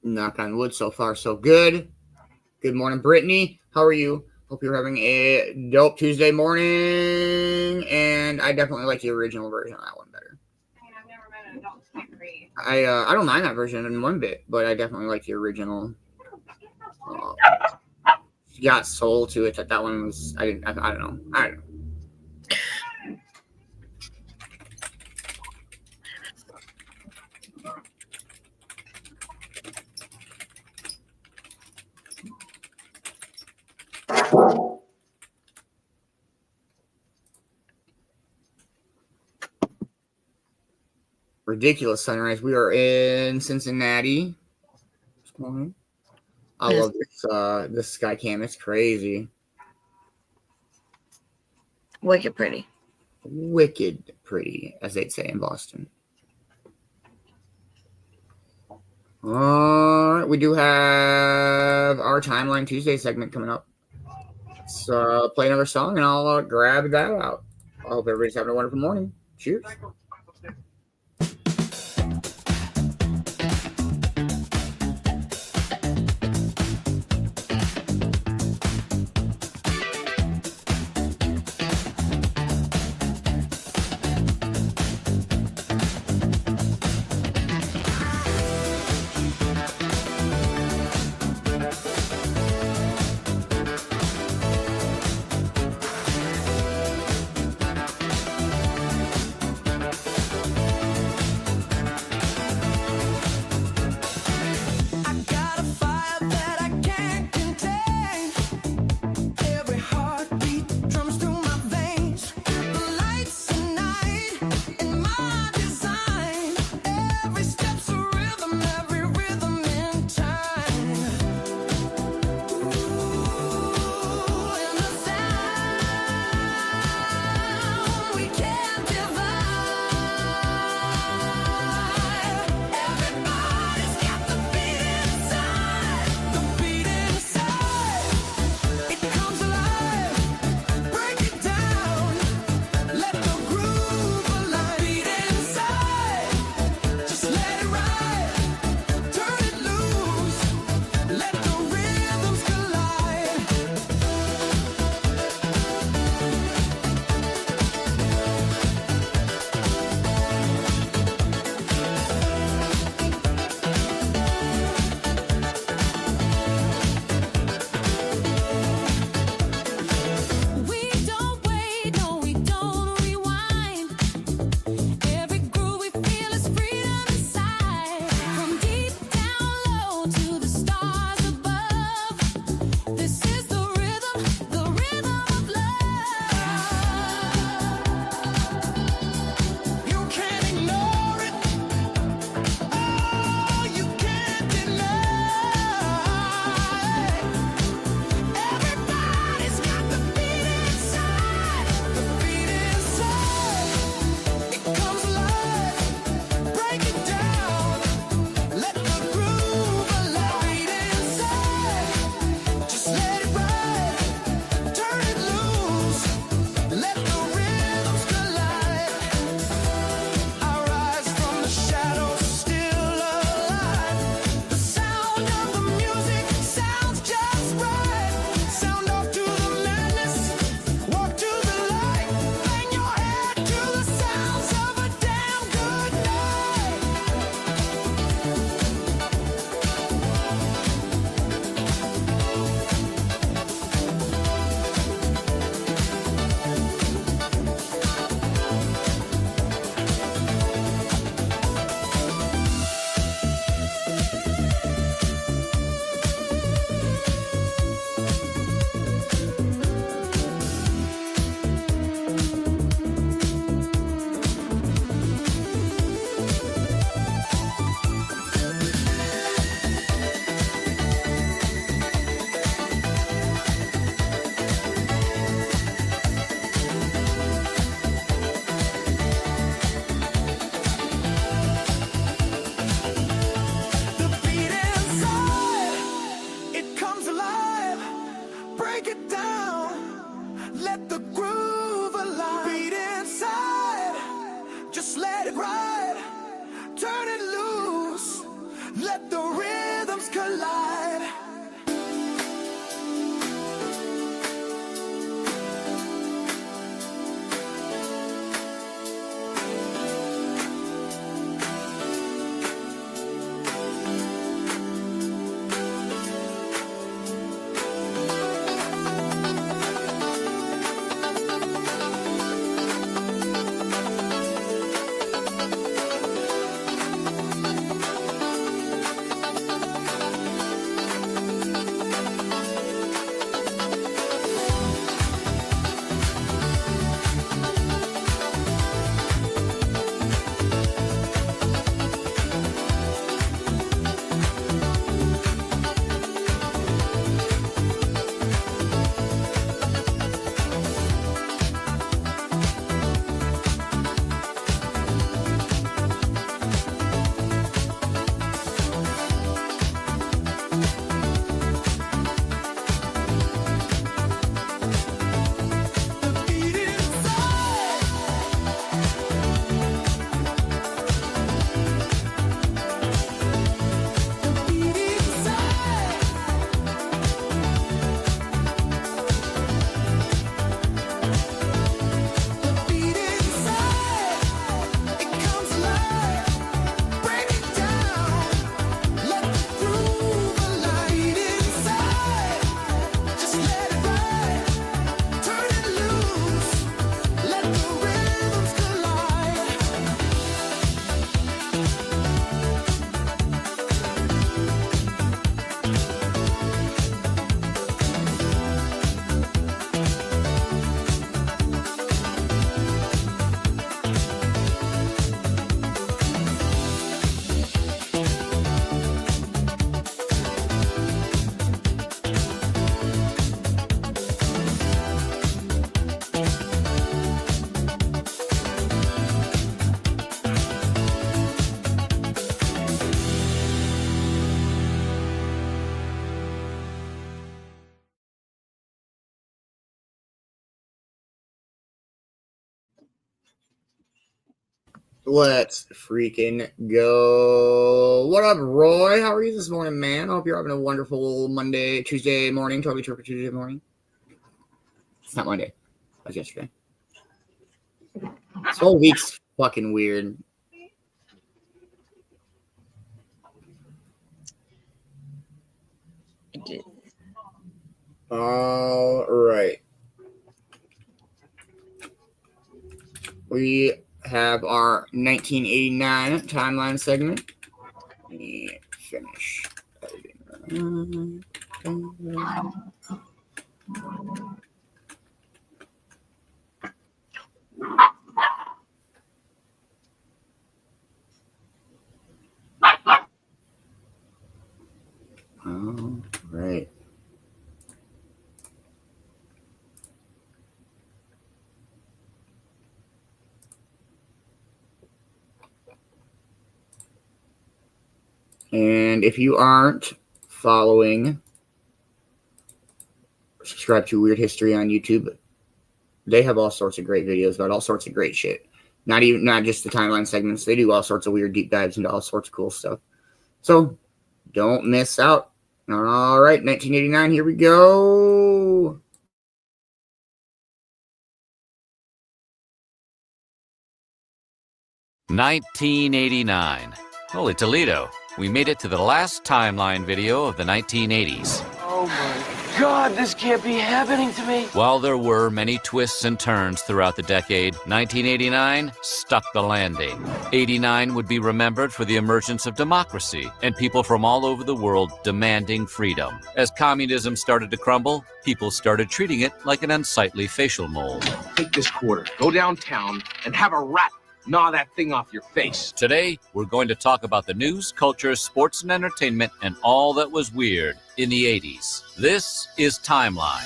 Knock on wood, so far so good. Good morning, Brittany. How are you? Hope you're having a dope Tuesday morning. And I definitely like the original version of that one better. I've never met an adult snack cream. I don't mind that version in one bit, but I definitely like the original. Got soul to it. That one was I don't know. Ridiculous sunrise. We are in Cincinnati. I love this sky cam. It's crazy. Wicked pretty. Wicked pretty, as they'd say in Boston. All right, we do have our Timeline Tuesday segment coming up. Let's play another song, and I'll grab that out. I hope everybody's having a wonderful morning. Cheers. Let the rhythms Let's freaking go. What up, Roy? How are you this morning, man? I hope you're having a wonderful Tuesday morning. Totally true for Tuesday morning. It's not Monday. That was yesterday. This whole week's fucking weird. All right. We have our 1989 timeline segment. Let me finish editing. All right. And if you aren't following, subscribe to Weird History on YouTube. They have all sorts of great videos about all sorts of great shit. Not just the timeline segments. They do all sorts of weird deep dives into all sorts of cool stuff. So don't miss out. All right, 1989, here we go. $1989. Holy Toledo, we made it to the last timeline video of the 1980s. Oh my God, this can't be happening to me. While there were many twists and turns throughout the decade, 1989 stuck the landing. 89 would be remembered for the emergence of democracy and people from all over the world demanding freedom. As communism started to crumble, people started treating it like an unsightly facial mold. Take this quarter, go downtown, and have a rat gnaw that thing off your face. Today, we're going to talk about the news, culture, sports, and entertainment, and all that was weird in the 80s. This is Timeline.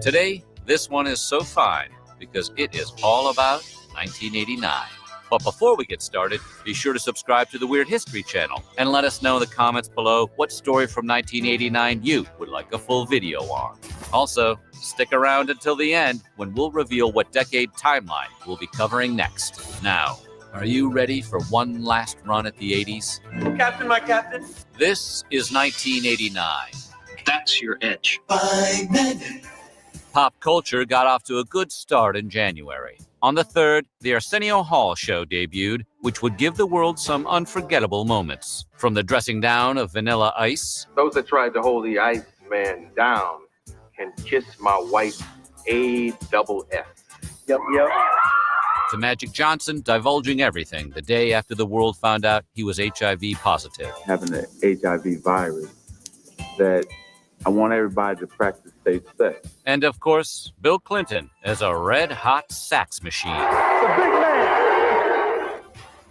Today, this one is so fine because it is all about 1989. But before we get started, be sure to subscribe to the Weird History channel and let us know in the comments below what story from 1989 you would like a full video on. Also, stick around until the end when we'll reveal what decade timeline we'll be covering next. Now, are you ready for one last run at the 80s? Captain, my captain. This is 1989. That's your edge. Pop culture got off to a good start in January. On the 3rd, the Arsenio Hall show debuted, which would give the world some unforgettable moments. From the dressing down of Vanilla Ice, those that tried to hold the Ice Man down can kiss my wife, A-double-F. Yep. to Magic Johnson divulging everything the day after the world found out he was HIV positive. Having the HIV virus, that I want everybody to practice safe sex. And of course, Bill Clinton as a red-hot sax machine. The big man!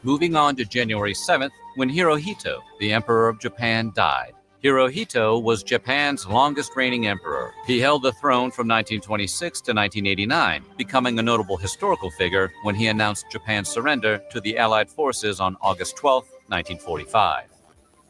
Moving on to January 7th, when Hirohito, the Emperor of Japan, died. Hirohito was Japan's longest-reigning emperor. He held the throne from 1926 to 1989, becoming a notable historical figure when he announced Japan's surrender to the Allied forces on August 12, 1945.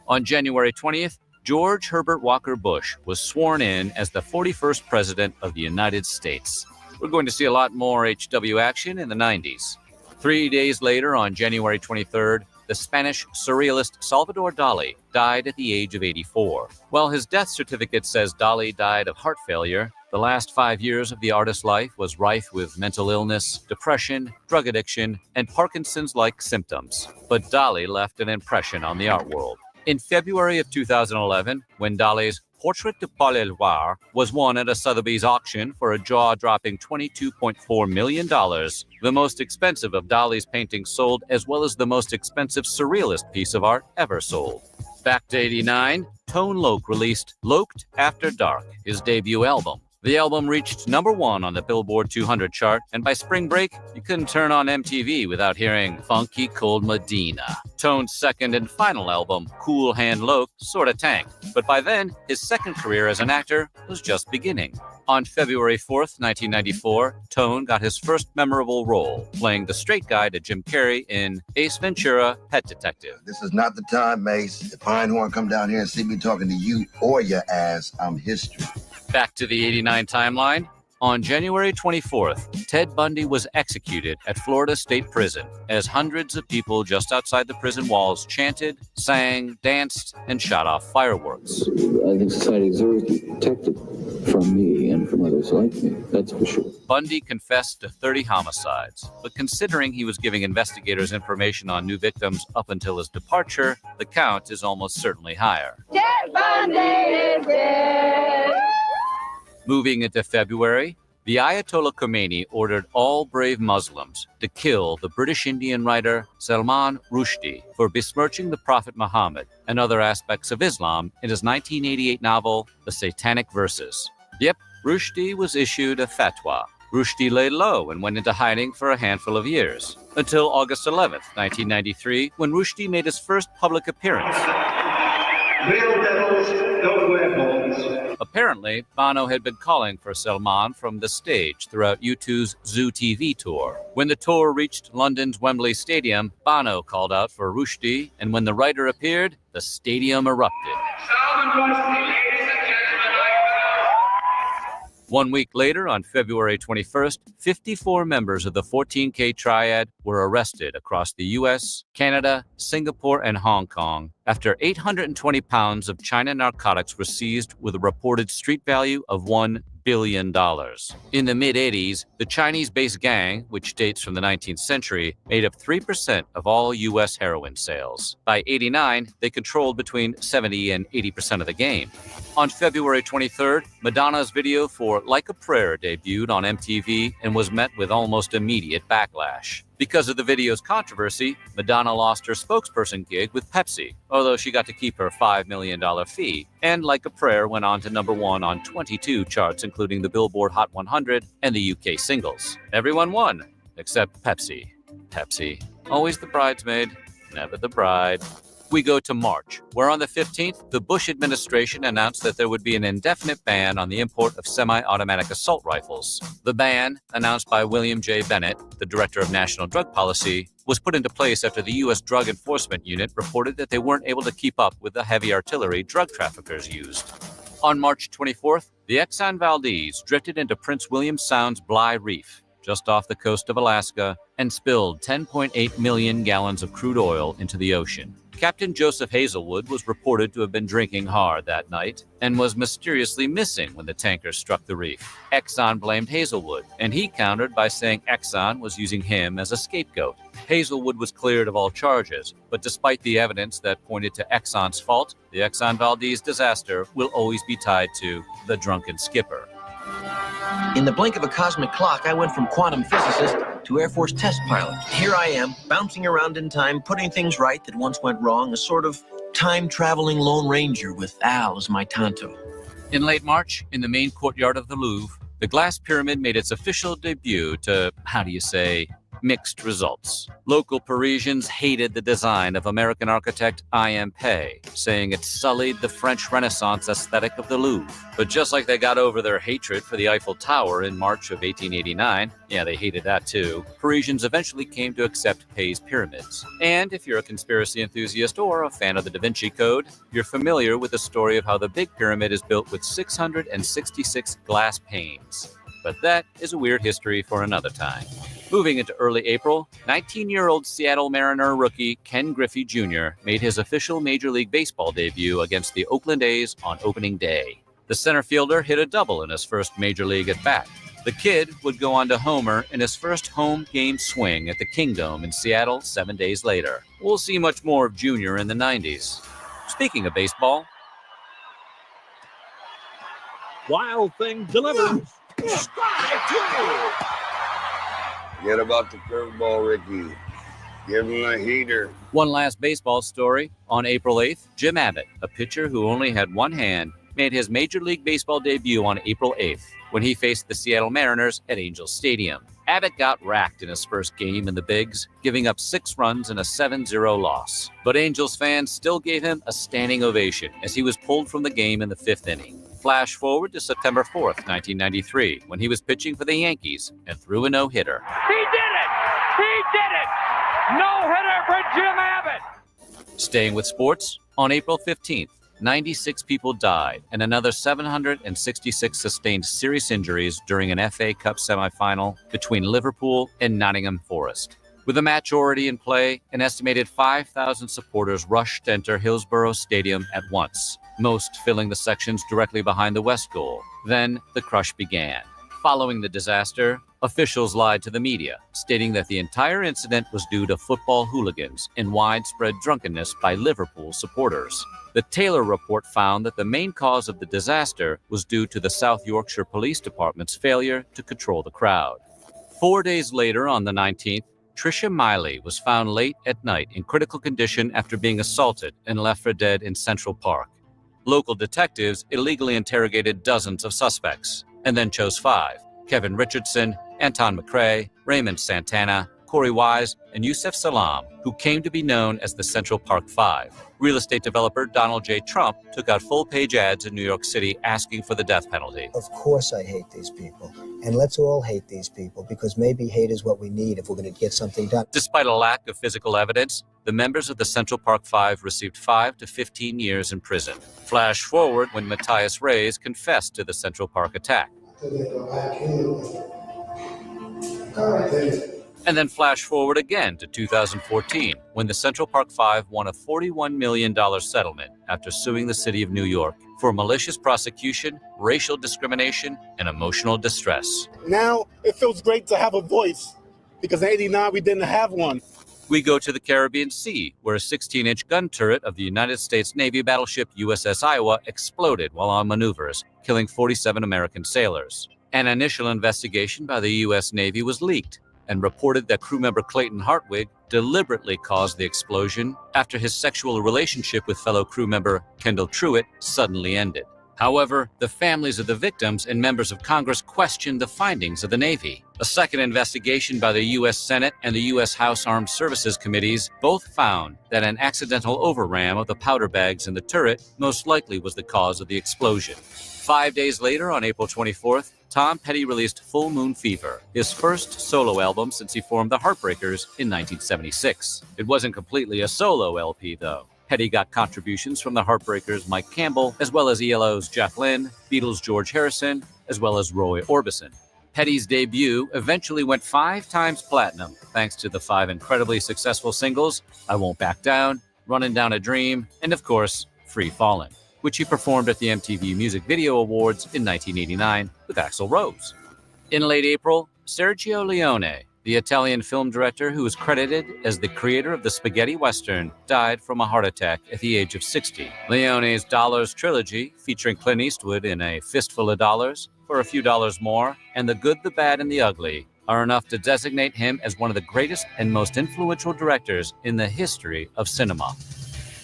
On January 20th, George Herbert Walker Bush was sworn in as the 41st President of the United States. We're going to see a lot more HW action in the 90s. 3 days later, on January 23rd, the Spanish surrealist Salvador Dali died at the age of 84. While his death certificate says Dali died of heart failure, the last 5 years of the artist's life was rife with mental illness, depression, drug addiction, and Parkinson's-like symptoms. But Dali left an impression on the art world. In February of 2011, when Dali's Portrait de Paul Éluard was won at a Sotheby's auction for a jaw-dropping $22.4 million, the most expensive of Dali's paintings sold, as well as the most expensive surrealist piece of art ever sold. Back to 89, Tone Loc released Loked After Dark, his debut album. The album reached #1 on the Billboard 200 chart, and by spring break, you couldn't turn on MTV without hearing Funky Cold Medina. Tone's second and final album, Cool Hand Loc, sorta tanked, but by then, his second career as an actor was just beginning. On February 4th, 1994, Tone got his first memorable role, playing the straight guy to Jim Carrey in Ace Ventura: Pet Detective. This is not the time, Mace. If I ain't want to come down here and see me talking to you or your ass, I'm history. Back to the 89 timeline. On January 24th, Ted Bundy was executed at Florida State Prison as hundreds of people just outside the prison walls chanted, sang, danced, and shot off fireworks. I think society deserves to be protected from me and from others like me, that's for sure. Bundy confessed to 30 homicides, but considering he was giving investigators information on new victims up until his departure, the count is almost certainly higher. Ted Bundy is dead. Moving into February, the Ayatollah Khomeini ordered all brave Muslims to kill the British Indian writer Salman Rushdie for besmirching the Prophet Muhammad and other aspects of Islam in his 1988 novel, The Satanic Verses. Yep, Rushdie was issued a fatwa. Rushdie lay low and went into hiding for a handful of years, until August 11th, 1993, when Rushdie made his first public appearance. Real devils don't wear horns. Apparently, Bono had been calling for Salman from the stage throughout U2's Zoo TV tour. When the tour reached London's Wembley Stadium, Bono called out for Rushdie, and when the writer appeared, the stadium erupted. Salman Rushdie, ladies and gentlemen, 1 week later, on February 21st, 54 members of the 14K Triad were arrested across the U.S., Canada, Singapore, and Hong Kong after 820 pounds of China narcotics were seized with a reported street value of $1 billion. In the mid-'80s, the Chinese-based gang, which dates from the 19th century, made up 3% of all U.S. heroin sales. By '89, they controlled between 70 and 80% of the game. On February 23rd, Madonna's video for Like a Prayer debuted on MTV and was met with almost immediate backlash. Because of the video's controversy, Madonna lost her spokesperson gig with Pepsi, although she got to keep her $5 million fee, and Like a Prayer went on to #1 on 22 charts, including the Billboard Hot 100 and the UK singles. Everyone won, except Pepsi. Pepsi, always the bridesmaid, never the bride. We go to March, where on the 15th, the Bush administration announced that there would be an indefinite ban on the import of semi-automatic assault rifles. The ban, announced by William J. Bennett, the Director of National Drug Policy, was put into place after the U.S. Drug Enforcement Unit reported that they weren't able to keep up with the heavy artillery drug traffickers used. On March 24th, the Exxon Valdez drifted into Prince William Sound's Bligh Reef, just off the coast of Alaska, and spilled 10.8 million gallons of crude oil into the ocean. Captain Joseph Hazelwood was reported to have been drinking hard that night and was mysteriously missing when the tanker struck the reef. Exxon blamed Hazelwood, and he countered by saying Exxon was using him as a scapegoat. Hazelwood was cleared of all charges, but despite the evidence that pointed to Exxon's fault, the Exxon Valdez disaster will always be tied to the drunken skipper. In the blink of a cosmic clock, I went from quantum physicist to Air Force test pilot. Here I am, bouncing around in time, putting things right that once went wrong, a sort of time-traveling Lone Ranger with Al as my Tonto. In late March, in the main courtyard of the Louvre, the glass pyramid made its official debut to, mixed results. Local Parisians hated the design of American architect I.M. Pei, saying it sullied the French Renaissance aesthetic of the Louvre. But just like they got over their hatred for the Eiffel Tower in March of 1889, they hated that too, Parisians eventually came to accept Pei's pyramids. And if you're a conspiracy enthusiast or a fan of the Da Vinci Code, you're familiar with the story of how the Big Pyramid is built with 666 glass panes. But that is a weird history for another time. Moving into early April, 19-year-old Seattle Mariner rookie Ken Griffey Jr. made his official Major League Baseball debut against the Oakland A's on opening day. The center fielder hit a double in his first Major League at-bat. The kid would go on to homer in his first home game swing at the Kingdome in Seattle 7 days later. We'll see much more of Jr. in the 90s. Speaking of baseball, Wild Thing delivers. Strike two. Forget about the curveball, Ricky. Give him a heater. One last baseball story. On April 8th, Jim Abbott, a pitcher who only had one hand, made his Major League Baseball debut on April 8th when he faced the Seattle Mariners at Angels Stadium. Abbott got racked in his first game in the Bigs, giving up 6 runs in a 7-0 loss. But Angels fans still gave him a standing ovation as he was pulled from the game in the 5th inning. Flash forward to September 4th, 1993, when he was pitching for the Yankees and threw a no-hitter. He did it! He did it! No-hitter for Jim Abbott! Staying with sports, on April 15th, 96 people died, and another 766 sustained serious injuries during an FA Cup semi-final between Liverpool and Nottingham Forest. With the match already in play, an estimated 5,000 supporters rushed to enter Hillsborough Stadium at once, most filling the sections directly behind the West goal. Then the crush began. Following the disaster, officials lied to the media, stating that the entire incident was due to football hooligans and widespread drunkenness by Liverpool supporters. The Taylor report found that the main cause of the disaster was due to the South Yorkshire Police Department's failure to control the crowd. 4 days later, on the 19th, Tricia Miley was found late at night in critical condition after being assaulted and left for dead in Central Park. Local detectives illegally interrogated dozens of suspects and then chose 5: Kevin Richardson, Anton McRae, Raymond Santana, Corey Wise, and Yusef Salam, who came to be known as the Central Park Five. Real estate developer Donald J. Trump took out full-page ads in New York City asking for the death penalty. Of course I hate these people. And let's all hate these people, because maybe hate is what we need if we're going to get something done. Despite a lack of physical evidence, the members of the Central Park Five received 5 to 15 years in prison. Flash forward when Matthias Reyes confessed to the Central Park attack. And then flash forward again to 2014, when the Central Park Five won a $41 million settlement after suing the city of New York for malicious prosecution, racial discrimination, and emotional distress. Now it feels great to have a voice, because in '89 we didn't have one. We go to the Caribbean Sea, where a 16-inch gun turret of the United States Navy battleship USS Iowa exploded while on maneuvers, killing 47 American sailors. An initial investigation by the U.S. Navy was leaked and reported that crew member Clayton Hartwig deliberately caused the explosion after his sexual relationship with fellow crew member Kendall Truitt suddenly ended. However, the families of the victims and members of Congress questioned the findings of the Navy. A second investigation by the U.S. Senate and the U.S. House Armed Services Committees both found that an accidental overram of the powder bags in the turret most likely was the cause of the explosion. 5 days later, on April 24th, Tom Petty released Full Moon Fever, his first solo album since he formed the Heartbreakers in 1976. It wasn't completely a solo LP, though. Petty got contributions from the Heartbreakers' Mike Campbell, as well as ELO's Jeff Lynne, Beatles' George Harrison, as well as Roy Orbison. Petty's debut eventually went 5 times platinum, thanks to the 5 incredibly successful singles, I Won't Back Down, Running Down a Dream, and of course, Free Fallin', which he performed at the MTV Music Video Awards in 1989 with Axl Rose. In late April, Sergio Leone, the Italian film director who is credited as the creator of the spaghetti western, died from a heart attack at the age of 60. Leone's Dollars trilogy, featuring Clint Eastwood in A Fistful of Dollars, For a Few Dollars More, and The Good, the Bad, and the Ugly, are enough to designate him as one of the greatest and most influential directors in the history of cinema.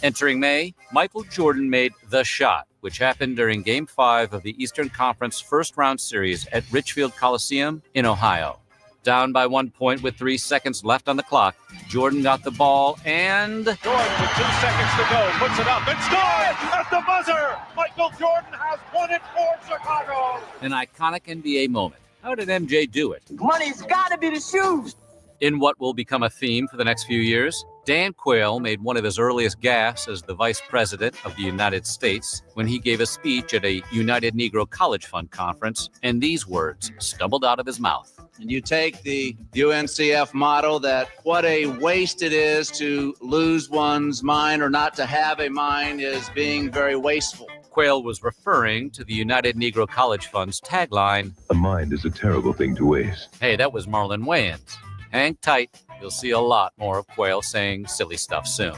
Entering May, Michael Jordan made The Shot, which happened during Game 5 of the Eastern Conference First Round Series at Richfield Coliseum in Ohio. Down by 1 point with 3 seconds left on the clock, Jordan got the ball and... Jordan with 2 seconds to go, puts it up and scores at the buzzer! Michael Jordan has won it for Chicago! An iconic NBA moment. How did MJ do it? Money's gotta be the shoes. In what will become a theme for the next few years, Dan Quayle made one of his earliest gaffes as the Vice President of the United States when he gave a speech at a United Negro College Fund conference, and these words stumbled out of his mouth. And you take the UNCF motto that what a waste it is to lose one's mind or not to have a mind is being very wasteful. Quayle was referring to the United Negro College Fund's tagline, "A mind is a terrible thing to waste." Hey, that was Marlon Wayans. Hang tight. You'll see a lot more of Quayle saying silly stuff soon.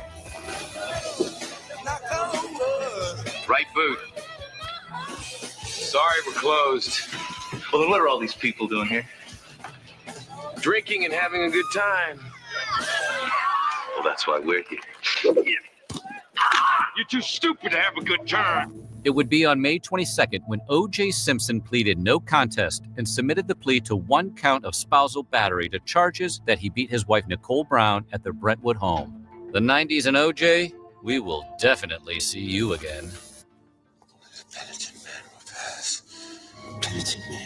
Right boot. Sorry, we're closed. Well, then what are all these people doing here? Drinking and having a good time. Well, that's why we're here. You're too stupid to have a good time. It would be on May 22nd when O.J. Simpson pleaded no contest and submitted the plea to 1 count of spousal battery to charges that he beat his wife Nicole Brown at their Brentwood home. The 90s and O.J., we will definitely see you again. Penitent man will pass. Penitent man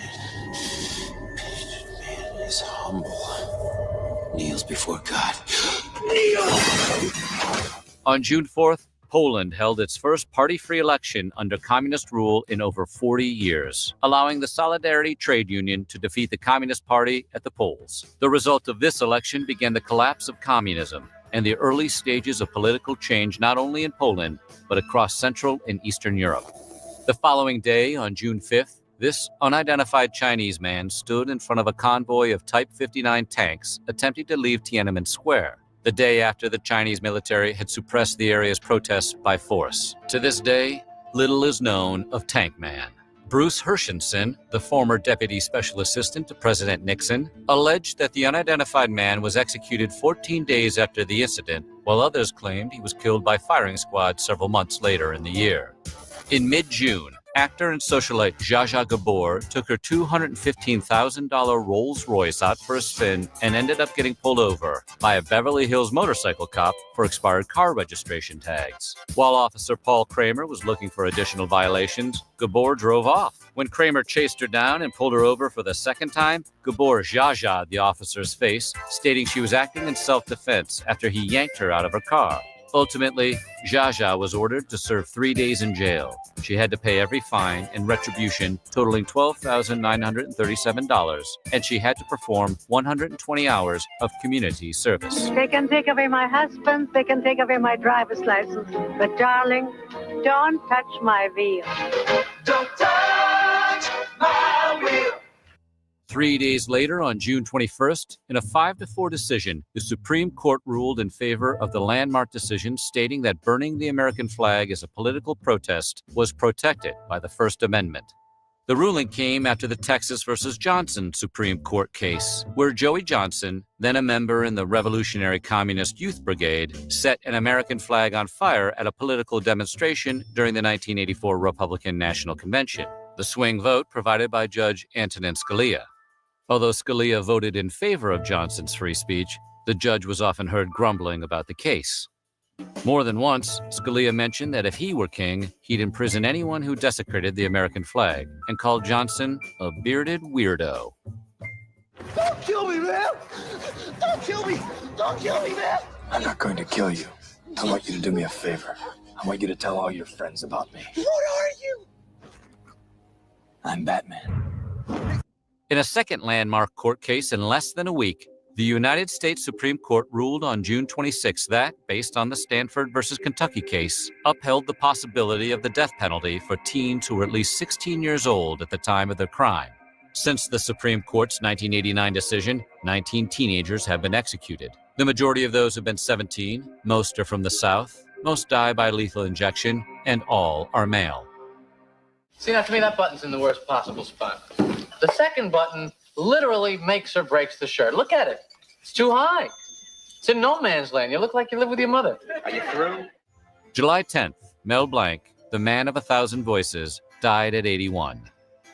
is humble. Kneels before God. Kneel! On June 4th, Poland held its first party-free election under communist rule in over 40 years, allowing the Solidarity trade union to defeat the Communist Party at the polls. The result of this election began the collapse of communism and the early stages of political change not only in Poland, but across Central and Eastern Europe. The following day, on June 5th, this unidentified Chinese man stood in front of a convoy of Type 59 tanks attempting to leave Tiananmen Square, the day after the Chinese military had suppressed the area's protests by force. To this day, little is known of Tank Man. Bruce Hershenson, the former deputy special assistant to President Nixon, alleged that the unidentified man was executed 14 days after the incident, while others claimed he was killed by firing squad several months later in the year. In mid-June, actor and socialite Zsa Zsa Gabor took her $215,000 Rolls-Royce out for a spin and ended up getting pulled over by a Beverly Hills motorcycle cop for expired car registration tags. While Officer Paul Kramer was looking for additional violations, Gabor drove off. When Kramer chased her down and pulled her over for the second time, Gabor zsa-zsa'd the officer's face, stating she was acting in self-defense after he yanked her out of her car. Ultimately, Zsa Zsa was ordered to serve 3 days in jail. She had to pay every fine and retribution totaling $12,937, and she had to perform 120 hours of community service. They can take away my husband, they can take away my driver's license, but darling, don't touch my wheel. Don't touch my wheel. 3 days later, on June 21st, in a 5-4 decision, the Supreme Court ruled in favor of the landmark decision stating that burning the American flag as a political protest was protected by the First Amendment. The ruling came after the Texas versus Johnson Supreme Court case, where Joey Johnson, then a member in the Revolutionary Communist Youth Brigade, set an American flag on fire at a political demonstration during the 1984 Republican National Convention, the swing vote provided by Judge Antonin Scalia. Although Scalia voted in favor of Johnson's free speech, the judge was often heard grumbling about the case. More than once, Scalia mentioned that if he were king, he'd imprison anyone who desecrated the American flag, and called Johnson a bearded weirdo. Don't kill me, man! Don't kill me! Don't kill me, man! I'm not going to kill you. I want you to do me a favor. I want you to tell all your friends about me. What are you? I'm Batman. In a second landmark court case in less than a week, the United States Supreme Court ruled on June 26 that, based on the Stanford versus Kentucky case, upheld the possibility of the death penalty for teens who were at least 16 years old at the time of their crime. Since the Supreme Court's 1989 decision, 19 teenagers have been executed. The majority of those have been 17, most are from the South, most die by lethal injection, and all are male. See, now to me, that button's in the worst possible spot. The second button literally makes or breaks the shirt. Look at it. It's too high. It's in no man's land. You look like you live with your mother. Are you through? July 10th, Mel Blanc, the man of 1,000 voices, died at 81.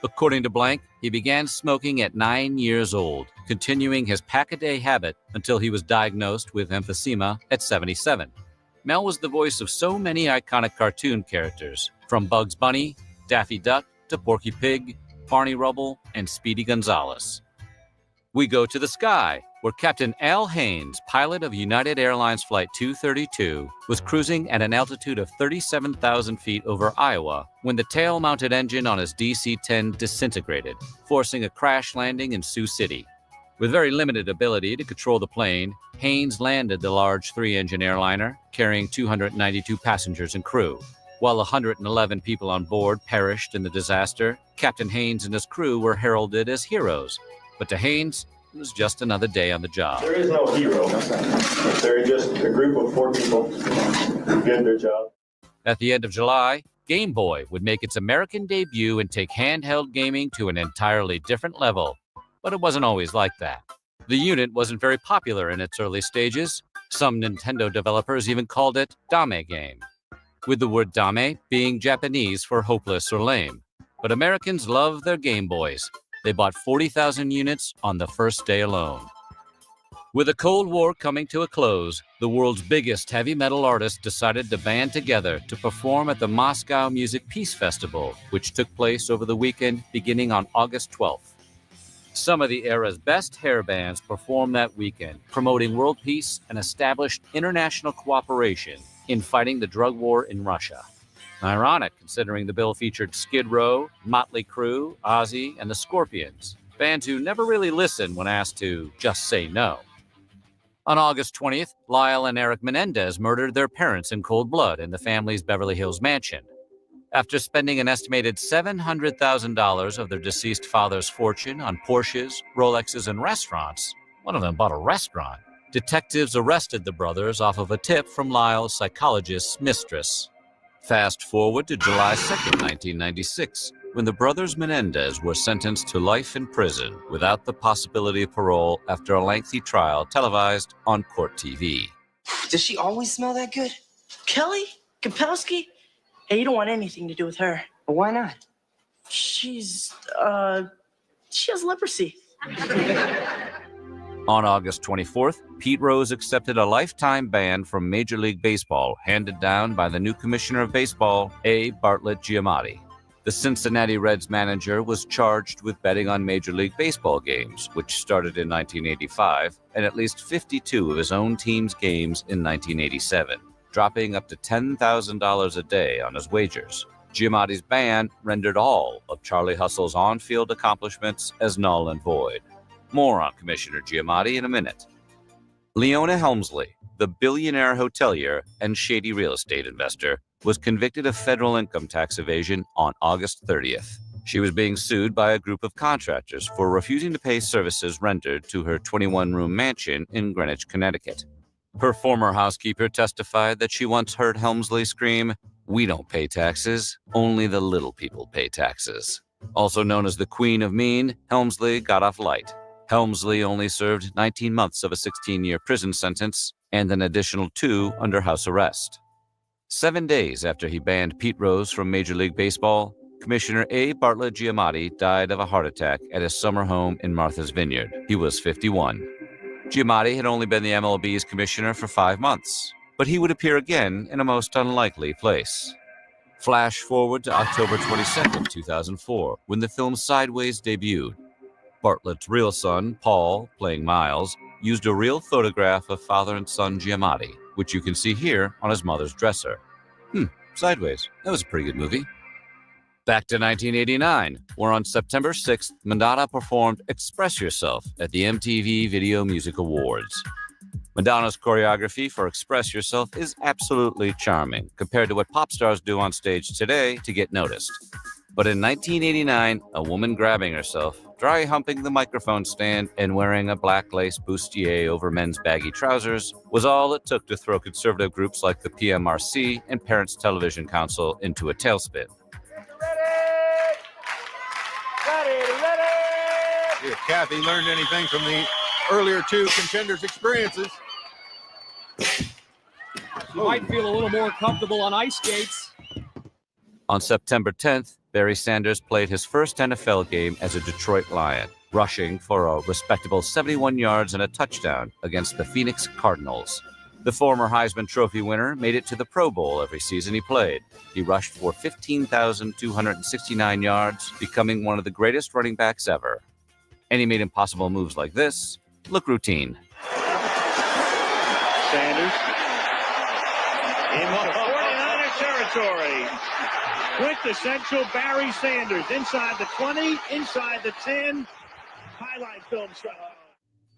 According to Blanc, he began smoking at 9 years old, continuing his pack-a-day habit until he was diagnosed with emphysema at 77. Mel was the voice of so many iconic cartoon characters, from Bugs Bunny, Daffy Duck, to Porky Pig, Barney Rubble, and Speedy Gonzales. We go to the sky, where Captain Al Haynes, pilot of United Airlines Flight 232, was cruising at an altitude of 37,000 feet over Iowa when the tail-mounted engine on his DC-10 disintegrated, forcing a crash landing in Sioux City. With very limited ability to control the plane, Haynes landed the large 3-engine airliner, carrying 292 passengers and crew. While 111 people on board perished in the disaster, Captain Haynes and his crew were heralded as heroes. But to Haynes, it was just another day on the job. There is no hero. They're just a group of 4 people who did their job. At the end of July, Game Boy would make its American debut and take handheld gaming to an entirely different level. But it wasn't always like that. The unit wasn't very popular in its early stages. Some Nintendo developers even called it Dame Game, with the word dame being Japanese for hopeless or lame. But Americans love their Game Boys. They bought 40,000 units on the first day alone. With the Cold War coming to a close, the world's biggest heavy metal artists decided to band together to perform at the Moscow Music Peace Festival, which took place over the weekend beginning on August 12th. Some of the era's best hair bands performed that weekend, promoting world peace and established international cooperation in fighting the drug war in Russia. Ironic, considering the bill featured Skid Row, Motley Crue, Ozzy, and the Scorpions, bands who never really listened when asked to just say no. On August 20th, Lyle and Eric Menendez murdered their parents in cold blood in the family's Beverly Hills mansion. After spending an estimated $700,000 of their deceased father's fortune on Porsches, Rolexes, and restaurants, one of them bought a restaurant, detectives arrested the brothers off of a tip from Lyle's psychologist's mistress. Fast forward to July 2nd, 1996, when the brothers Menendez were sentenced to life in prison without the possibility of parole after a lengthy trial televised on Court TV. Does she always smell that good? Kelly? Kapowski? Hey, you don't want anything to do with her. But why not? She has leprosy. On August 24th, Pete Rose accepted a lifetime ban from Major League Baseball handed down by the new commissioner of baseball, A. Bartlett Giamatti. The Cincinnati Reds manager was charged with betting on Major League Baseball games, which started in 1985, and at least 52 of his own team's games in 1987, dropping up to $10,000 a day on his wagers. Giamatti's ban rendered all of Charlie Hustle's on-field accomplishments as null and void. More on Commissioner Giamatti in a minute. Leona Helmsley, the billionaire hotelier and shady real estate investor, was convicted of federal income tax evasion on August 30th. She was being sued by a group of contractors for refusing to pay services rendered to her 21-room mansion in Greenwich, Connecticut. Her former housekeeper testified that she once heard Helmsley scream, "We don't pay taxes, only the little people pay taxes." Also known as the Queen of Mean, Helmsley got off light. Helmsley only served 19 months of a 16-year prison sentence and an additional 2 under house arrest. 7 days after he banned Pete Rose from Major League Baseball, Commissioner A. Bartlett Giamatti died of a heart attack at his summer home in Martha's Vineyard. He was 51. Giamatti had only been the MLB's commissioner for 5 months, but he would appear again in a most unlikely place. Flash forward to October 22nd, 2004, when the film Sideways debuted. Bartlett's real son, Paul, playing Miles, used a real photograph of father and son Giamatti, which you can see here on his mother's dresser. Sideways. That was a pretty good movie. Back to 1989, where on September 6th, Madonna performed Express Yourself at the MTV Video Music Awards. Madonna's choreography for Express Yourself is absolutely charming compared to what pop stars do on stage today to get noticed. But in 1989, a woman grabbing herself, dry humping the microphone stand, and wearing a black lace bustier over men's baggy trousers was all it took to throw conservative groups like the PMRC and Parents Television Council into a tailspin. See if Kathy learned anything from the earlier 2 contenders' experiences. She might feel a little more comfortable on ice skates. On September 10th, Barry Sanders played his first NFL game as a Detroit Lion, rushing for a respectable 71 yards and a touchdown against the Phoenix Cardinals. The former Heisman Trophy winner made it to the Pro Bowl every season he played. He rushed for 15,269 yards, becoming one of the greatest running backs ever. And he made impossible moves like this look routine. Sanders into 49er territory. Quintessential Barry Sanders inside the 20, inside the 10. Highlight film style.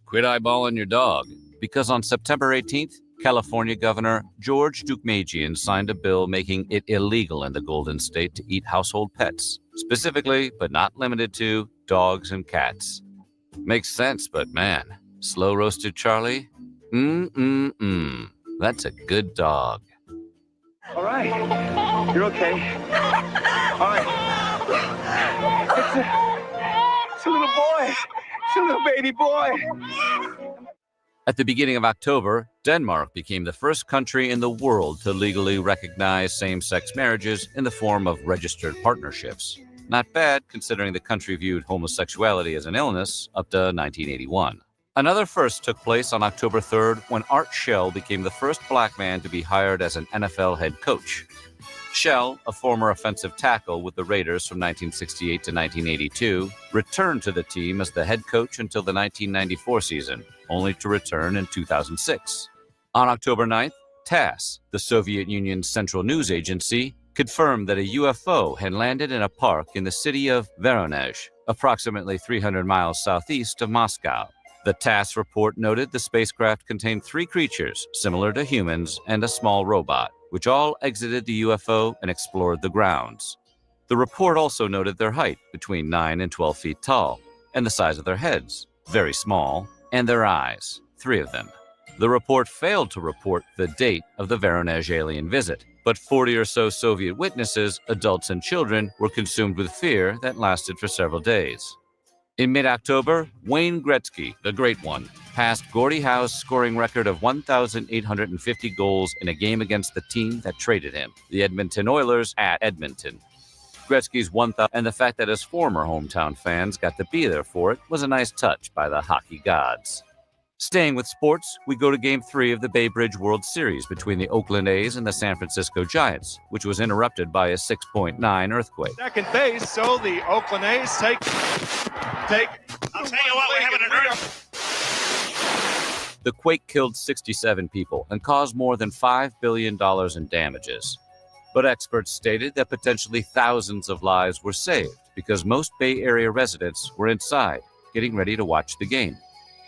Quit eyeballing your dog, because on September 18th, California Governor George Deukmejian signed a bill making it illegal in the Golden State to eat household pets, specifically, but not limited to, dogs and cats. Makes sense, but man, slow roasted Charlie? That's a good dog. All right. You're okay. All right. It's a little boy. It's a little baby boy. At the beginning of October, Denmark became the first country in the world to legally recognize same-sex marriages in the form of registered partnerships. Not bad, considering the country viewed homosexuality as an illness up to 1981. Another first took place on October 3rd when Art Shell became the first black man to be hired as an NFL head coach. Shell, a former offensive tackle with the Raiders from 1968 to 1982, returned to the team as the head coach until the 1994 season, only to return in 2006. On October 9th, TASS, the Soviet Union's central news agency, confirmed that a UFO had landed in a park in the city of Voronezh, approximately 300 miles southeast of Moscow. The TASS report noted the spacecraft contained 3 creatures, similar to humans, and a small robot, which all exited the UFO and explored the grounds. The report also noted their height, between 9 and 12 feet tall, and the size of their heads, very small, and their eyes, 3 of them. The report failed to report the date of the Voronezh alien visit, but 40 or so Soviet witnesses, adults and children, were consumed with fear that lasted for several days. In mid-October, Wayne Gretzky, the Great One, passed Gordie Howe's scoring record of 1,850 goals in a game against the team that traded him, the Edmonton Oilers at Edmonton. Gretzky's 1,000 and the fact that his former hometown fans got to be there for it was a nice touch by the hockey gods. Staying with sports, we go to Game 3 of the Bay Bridge World Series between the Oakland A's and the San Francisco Giants, which was interrupted by a 6.9 earthquake. Second base, so the Oakland A's take. I'll tell you what, we're having an earthquake. The quake killed 67 people and caused more than $5 billion in damages. But experts stated that potentially thousands of lives were saved because most Bay Area residents were inside, getting ready to watch the game.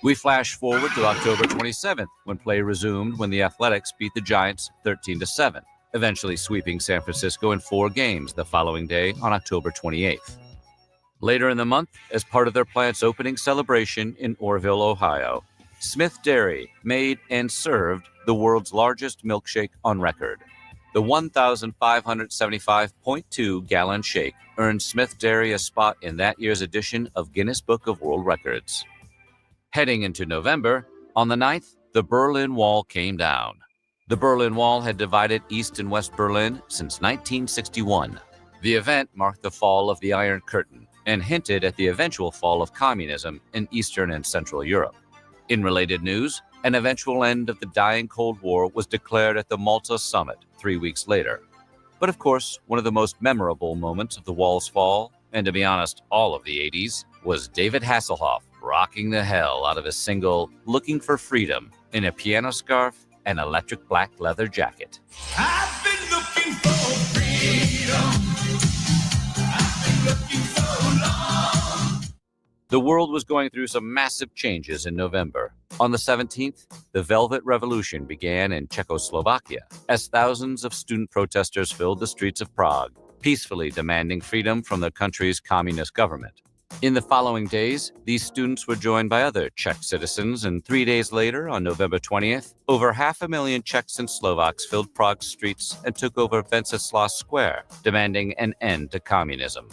We flash forward to October 27th, when play resumed when the Athletics beat the Giants 13-7, eventually sweeping San Francisco in 4 games the following day on October 28th. Later in the month, as part of their plant's opening celebration in Orrville, Ohio, Smith Dairy made and served the world's largest milkshake on record. The 1,575.2-gallon shake earned Smith Dairy a spot in that year's edition of Guinness Book of World Records. Heading into November, on the 9th, the Berlin Wall came down. The Berlin Wall had divided East and West Berlin since 1961. The event marked the fall of the Iron Curtain and hinted at the eventual fall of communism in Eastern and Central Europe. In related news, an eventual end of the dying Cold War was declared at the Malta Summit 3 weeks later. But of course, one of the most memorable moments of the wall's fall, and to be honest, all of the 80s, was David Hasselhoff rocking the hell out of his single Looking for Freedom in a piano scarf and electric black leather jacket. I've been looking for freedom. I've been looking so long. The world was going through some massive changes in November. On the 17th, the Velvet Revolution began in Czechoslovakia as thousands of student protesters filled the streets of Prague, peacefully demanding freedom from the country's communist government. In the following days, these students were joined by other Czech citizens, and 3 days later, on November 20th, over 500,000 Czechs and Slovaks filled Prague's streets and took over Wenceslas Square, demanding an end to communism.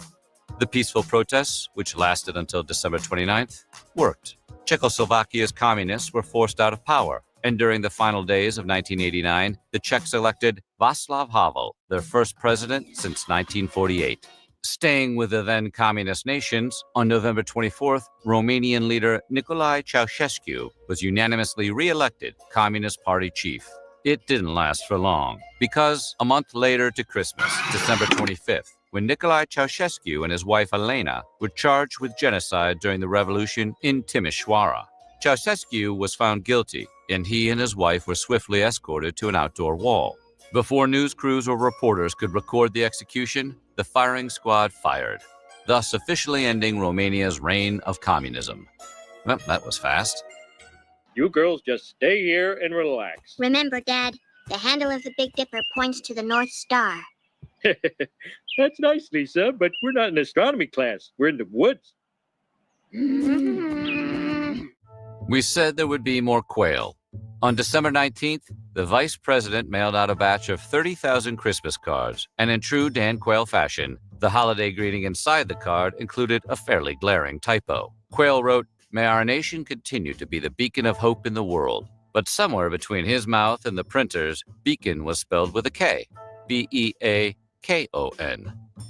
The peaceful protests, which lasted until December 29th, worked. Czechoslovakia's communists were forced out of power, and during the final days of 1989, the Czechs elected Václav Havel, their first president since 1948. Staying with the then communist nations, on November 24th, Romanian leader Nicolae Ceausescu was unanimously re-elected Communist Party chief. It didn't last for long, because a month later to Christmas, December 25th, when Nicolae Ceausescu and his wife Elena were charged with genocide during the revolution in Timișoara. Ceausescu was found guilty, and he and his wife were swiftly escorted to an outdoor wall. Before news crews or reporters could record the execution, the firing squad fired, thus officially ending Romania's reign of communism. Well, that was fast. You girls just stay here and relax. Remember, Dad, the handle of the Big Dipper points to the North Star. That's nice, Lisa, but we're not in astronomy class. We're in the woods. We said there would be more quail. On December 19th, the vice president mailed out a batch of 30,000 Christmas cards, and in true Dan Quayle fashion, the holiday greeting inside the card included a fairly glaring typo. Quayle wrote, "May our nation continue to be the beacon of hope in the world." But somewhere between his mouth and the printer's, beacon was spelled with a K, B-E-A-K-O-N.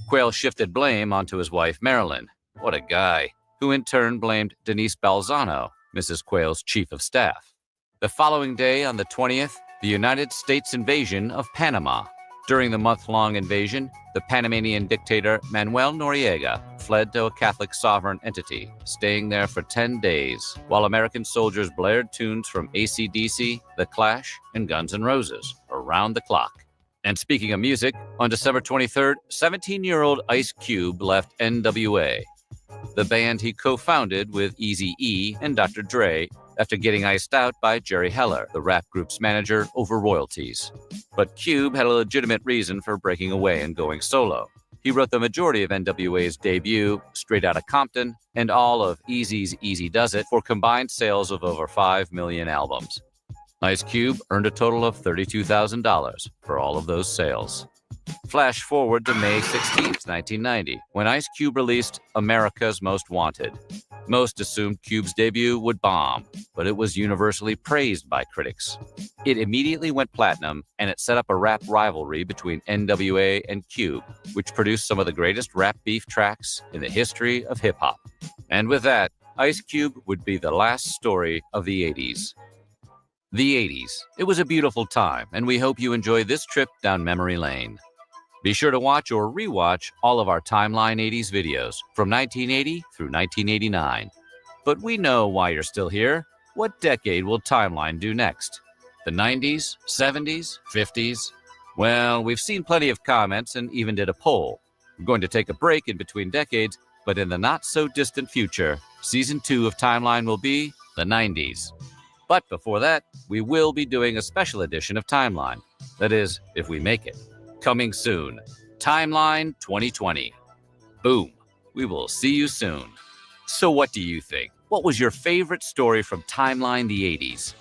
Quayle shifted blame onto his wife, Marilyn. What a guy, who in turn blamed Denise Balzano, Mrs. Quayle's chief of staff. The following day, on the 20th, the United States invasion of Panama. During the month-long invasion, the Panamanian dictator Manuel Noriega fled to a Catholic sovereign entity, staying there for 10 days, while American soldiers blared tunes from AC/DC, The Clash, and Guns N' Roses around the clock. And speaking of music, on December 23rd, 17-year-old Ice Cube left NWA, the band he co-founded with Eazy-E and Dr. Dre, after getting iced out by Jerry Heller, the rap group's manager, over royalties. But Cube had a legitimate reason for breaking away and going solo. He wrote the majority of NWA's debut, Straight Outta Compton, and all of Eazy's Easy Does It for combined sales of over 5 million albums. Ice Cube earned a total of $32,000 for all of those sales. Flash forward to May 16, 1990, when Ice Cube released America's Most Wanted. Most assumed Cube's debut would bomb, but it was universally praised by critics. It immediately went platinum, and it set up a rap rivalry between NWA and Cube, which produced some of the greatest rap beef tracks in the history of hip-hop. And with that, Ice Cube would be the last story of the 80s. The 80s. It was a beautiful time, and we hope you enjoy this trip down memory lane. Be sure to watch or rewatch all of our Timeline 80s videos from 1980 through 1989. But we know why you're still here. What decade will Timeline do next? The 90s, 70s, 50s? Well, we've seen plenty of comments and even did a poll. We're going to take a break in between decades, but in the not-so-distant future, Season 2 of Timeline will be the 90s. But before that, we will be doing a special edition of Timeline. That is, if we make it. Coming soon, Timeline 2020. Boom. We will see you soon. So what do you think? What was your favorite story from Timeline the 80s?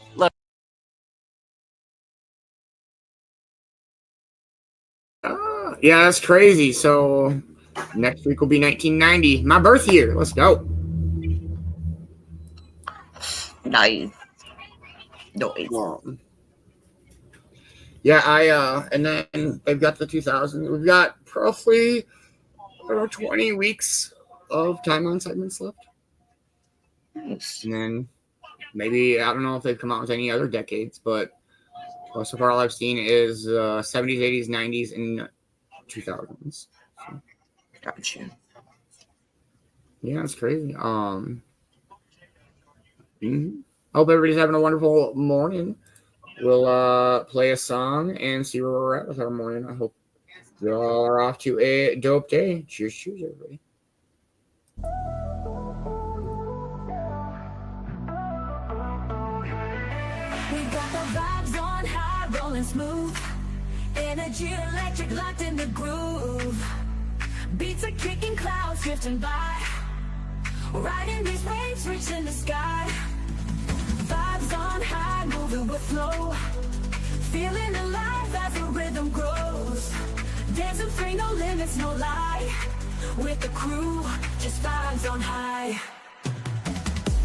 Yeah, that's crazy. So next week will be 1990. My birth year. Let's go. Nice. Yeah, and then they've got the 2000s. We've got roughly 20 weeks of Timeline segments left. Nice. And then maybe, I don't know if they've come out with any other decades, but so far all I've seen is 70s, 80s, 90s, and 2000s. So. Gotcha. Yeah, it's crazy. Hope everybody's having a wonderful morning. We'll play a song and see where we're at with our morning. I hope you all are off to a dope day. Cheers, cheers, everybody. We got the vibes on high, rolling smooth. Energy electric, locked in the groove. Beats are kicking, clouds drifting by. Riding these waves, reaching the sky. Vibes on high, moving with flow. Feeling alive as the rhythm grows. Dancing free, no limits, no lie. With the crew, just vibes on high.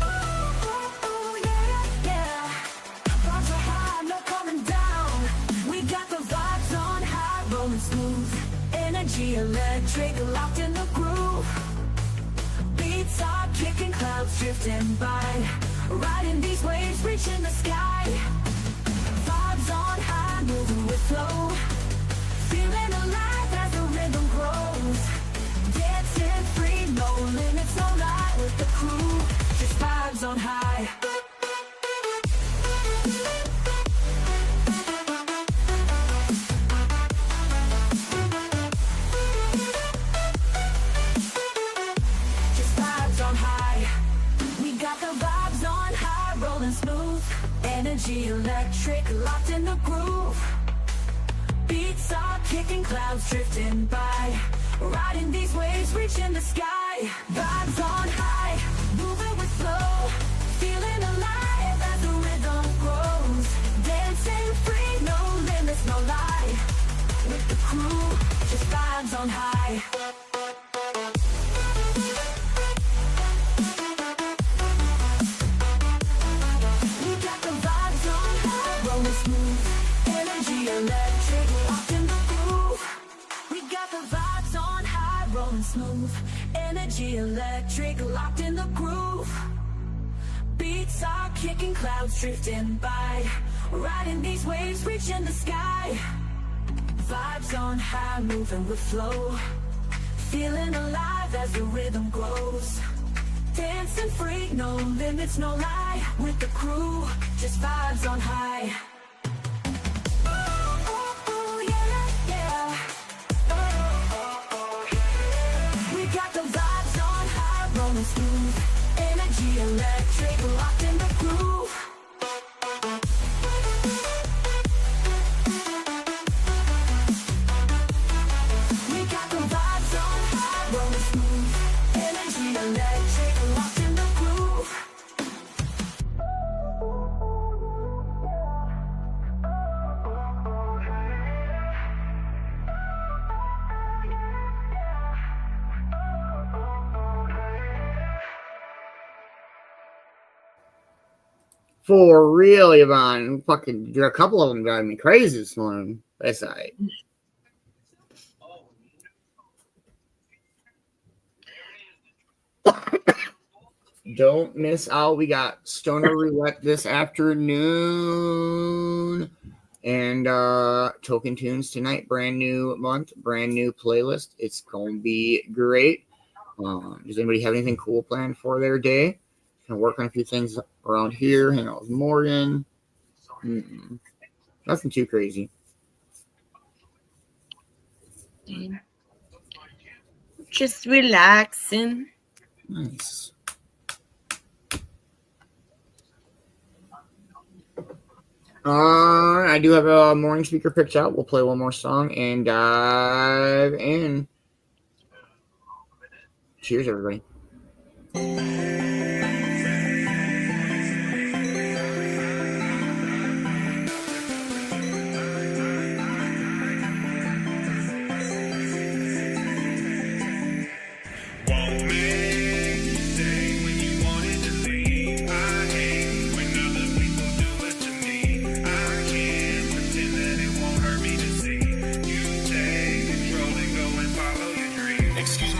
Oh, yeah, yeah. Vibes are high, no coming down. We got the vibes on high, rolling smooth. Energy electric, locked in the groove. Beats are kicking, clouds drifting by. Riding these waves, reaching the sky. Vibes on high, moving with flow. Feeling alive as the rhythm grows. Dancing free, no limits, no lie. With the crew, just vibes on high. Just vibes on high. We got the vibes on high, rolling smooth. Energy electric, locked in the groove. Beats are kicking, clouds drifting by. Riding these waves, reaching the sky. Vibes on high, moving with flow. Feeling alive as the rhythm grows. Dancing free, no limits, no lie. With the crew, just vibes on high. We got the vibes on high, rolling smooth. Energy electric, locked in the groove. We got the vibes on high, rolling smooth. Energy electric, locked in the groove. Beats are kicking, clouds drifting by. Riding these waves, reaching the sky. vibes on high, moving with flow. Feeling alive as the rhythm grows. Dancing free, no limits, no lie. With the crew, just vibes on high. Oh, yeah, yeah. We got the vibes on high, rolling smooth. Energy electric, locked in the groove. We got the vibes on high, rolling smooth. Energy electric, locked in the groove. For real, Yvonne. Fucking, a couple of them driving me crazy this morning. That's all right. Don't miss out. We got Stoner Roulette this afternoon. And Token Tunes tonight. Brand new month, brand new playlist. It's going to be great. Does anybody have anything cool planned for their day? Gonna work on a few things around here. Hang out with Morgan. Nothing too crazy. Just relaxing. Nice. I do have a morning speaker picked out. We'll play one more song and dive in. Cheers, everybody.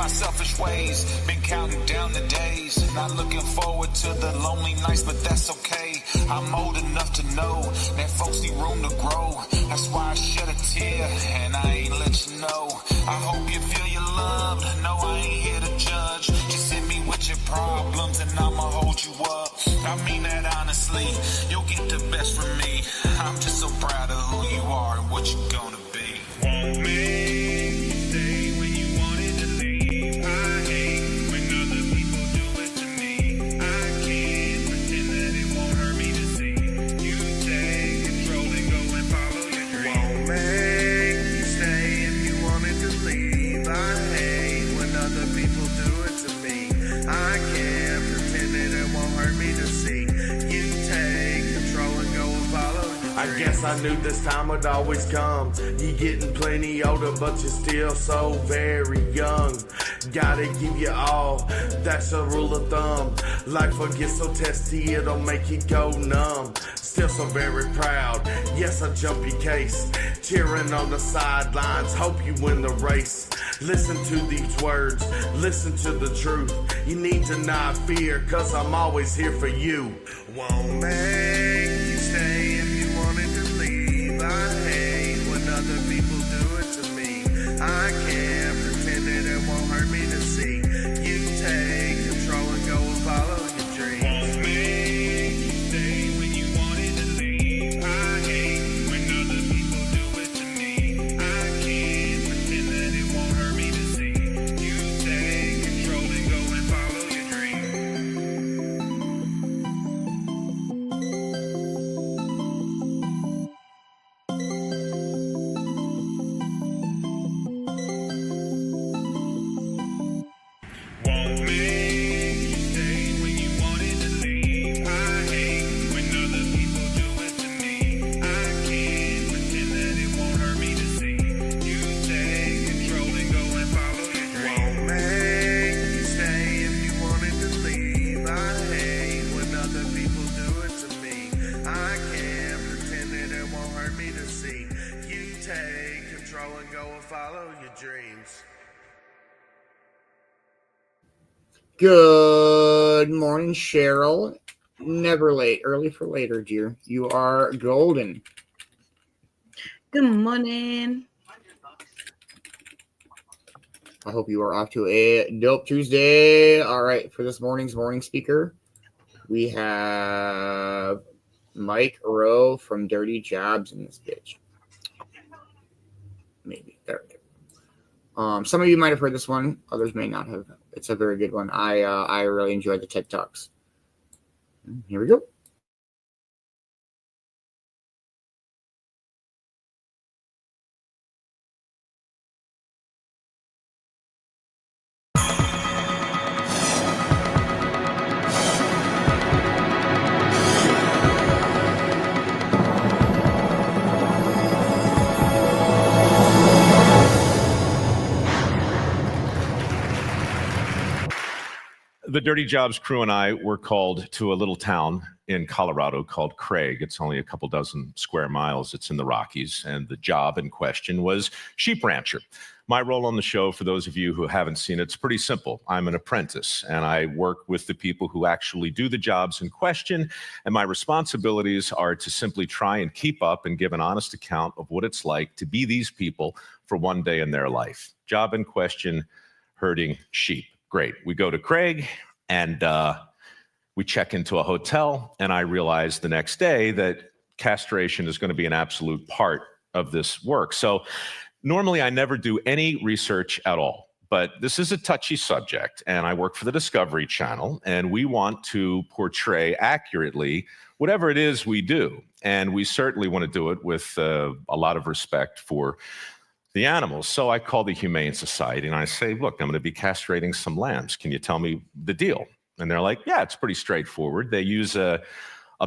Selfish ways, been counting down the days, not looking forward to the lonely nights, but that's okay. I'm old enough to know that folks need room to grow. That's why I shed a tear and I ain't let you know. I hope you feel your loved. No, I ain't here to judge. Just hit me with your problems and I'ma hold you up. I mean that honestly, you'll get the best from me. I'm just so proud of who you are and what you're gonna be. Won't make you stay when you wanted to leave. I hate when other people do it to me. I can't pretend that it won't hurt me to see you take control and go and follow your dreams. Won't make you stay if you wanted to leave. I hate when other people do it to me. I can't pretend that it won't hurt me to see you take control and go and follow your dreams. I guess I knew this time would always come. You getting plenty older, but you're still so very young. Gotta give you all, that's a rule of thumb. Life will get so testy, it'll make you go numb. Still so very proud, yes, I jump your case. Cheering on the sidelines, hope you win the race. Listen to these words, listen to the truth. You need to not fear, cause I'm always here for you. Won't make you stay if you wanted to leave. I hate when other people do it to me. I can't pretend that it won't hurt me to see you take control and go and follow your dreams. Won't make you stay when you wanted to leave. I hate when other people do it to me. I can't pretend that it won't hurt me to see you take control and go and follow your dreams. Won't make you stay when you wanted to leave. I hate when other people do it to me. I can't pretend that it won't hurt me to see you take control and go and follow your dreams. Won't make you stay if you wanted to leave. I hate when other people do it to me. I can't pretend that it won't hurt me to see you take control and go and follow your dreams. Good morning, Cheryl. Never late. Early for later, dear. You are golden. Good morning. I hope you are off to a dope Tuesday. All right, for this morning's morning speaker, we have Mike Rowe from Dirty Jobs in this bitch. Maybe. There we go. Some of you might have heard this one. Others may not have. It's a very good one. I really enjoyed the TED Talks. Here we go. The Dirty Jobs crew and I were called to a little town in Colorado called Craig. It's only a couple dozen square miles. It's in the Rockies, and the job in question was sheep rancher. My role on the show, for those of you who haven't seen it, it's pretty simple. I'm an apprentice, and I work with the people who actually do the jobs in question, and my responsibilities are to simply try and keep up and give an honest account of what it's like to be these people for one day in their life. Job in question, herding sheep. Great. We go to Craig and we check into a hotel, and I realize the next day that castration is going to be an absolute part of this work. So normally I never do any research at all, but this is a touchy subject, and I work for the Discovery Channel, and we want to portray accurately whatever it is we do. And we certainly want to do it with a lot of respect for the animals. So I call the Humane Society and I say, look, I'm going to be castrating some lambs. Can you tell me the deal? And they're like, yeah, it's pretty straightforward. They use a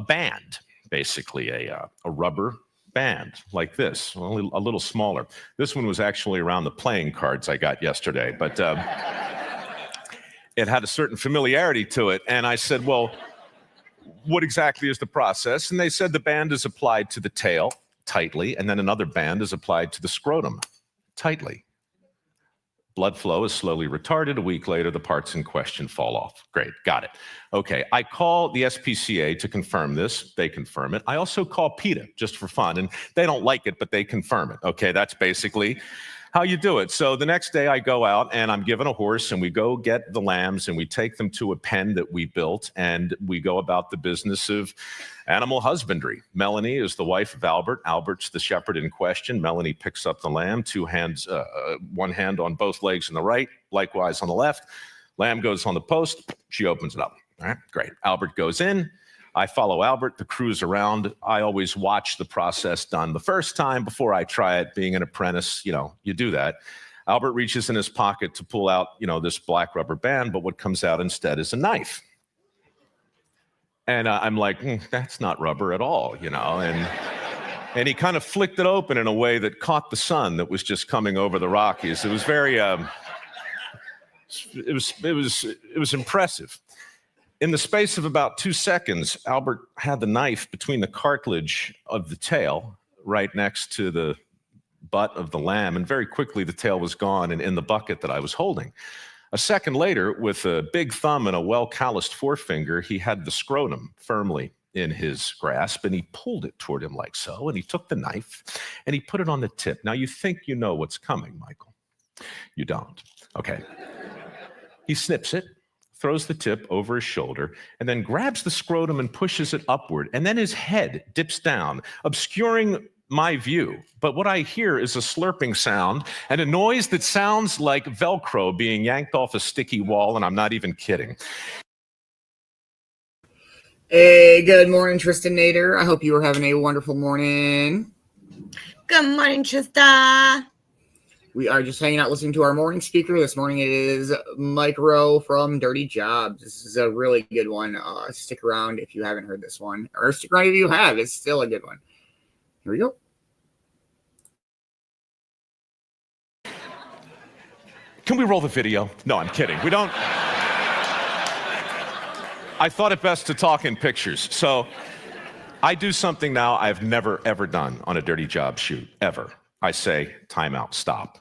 band, basically a rubber band like this, only a little smaller. This one was actually around the playing cards I got yesterday, but it had a certain familiarity to it. And I said, well, what exactly is the process? And they said the band is applied to the tail tightly, and then another band is applied to the scrotum tightly. Blood flow is slowly retarded. A week later, the parts in question fall off. Great, got it. Okay, I call the SPCA to confirm this. They confirm it. I also call PETA just for fun, and they don't like it, but they confirm it. Okay, that's basically how you do it. So the next day I go out and I'm given a horse, and we go get the lambs and we take them to a pen that we built, and we go about the business of animal husbandry. Melanie is the wife of Albert. Albert's the shepherd in question. Melanie picks up the lamb, one hand on both legs on the right, likewise on the left. Lamb goes on the post. She opens it up. All right, great. Albert goes in. I follow Albert. The crew's around. I always watch the process done the first time before I try it. Being an apprentice, you do that. Albert reaches in his pocket to pull out, this black rubber band, but what comes out instead is a knife. And I'm like, that's not rubber at all, and he kind of flicked it open in a way that caught the sun that was just coming over the Rockies. It was very, it was impressive. In the space of about 2 seconds, Albert had the knife between the cartilage of the tail right next to the butt of the lamb, and very quickly the tail was gone and in the bucket that I was holding. A second later, with a big thumb and a well-calloused forefinger, he had the scrotum firmly in his grasp, and he pulled it toward him like so, and he took the knife and he put it on the tip. Now, you think you know what's coming, Michael. You don't. Okay. He snips it, throws the tip over his shoulder, and then grabs the scrotum and pushes it upward. And then his head dips down, obscuring my view. But what I hear is a slurping sound and a noise that sounds like Velcro being yanked off a sticky wall, and I'm not even kidding. Hey, good morning, Tristan Nader. I hope you are having a wonderful morning. Good morning, Trista. We are just hanging out listening to our morning speaker. This morning it is Mike Rowe from Dirty Jobs. This is a really good one. Stick around if you haven't heard this one. Or stick around if you have. It's still a good one. Here we go. Can we roll the video? No, I'm kidding. We don't. I thought it best to talk in pictures. So I do something now I've never, ever done on a Dirty Job shoot, ever. I say, time out, stop.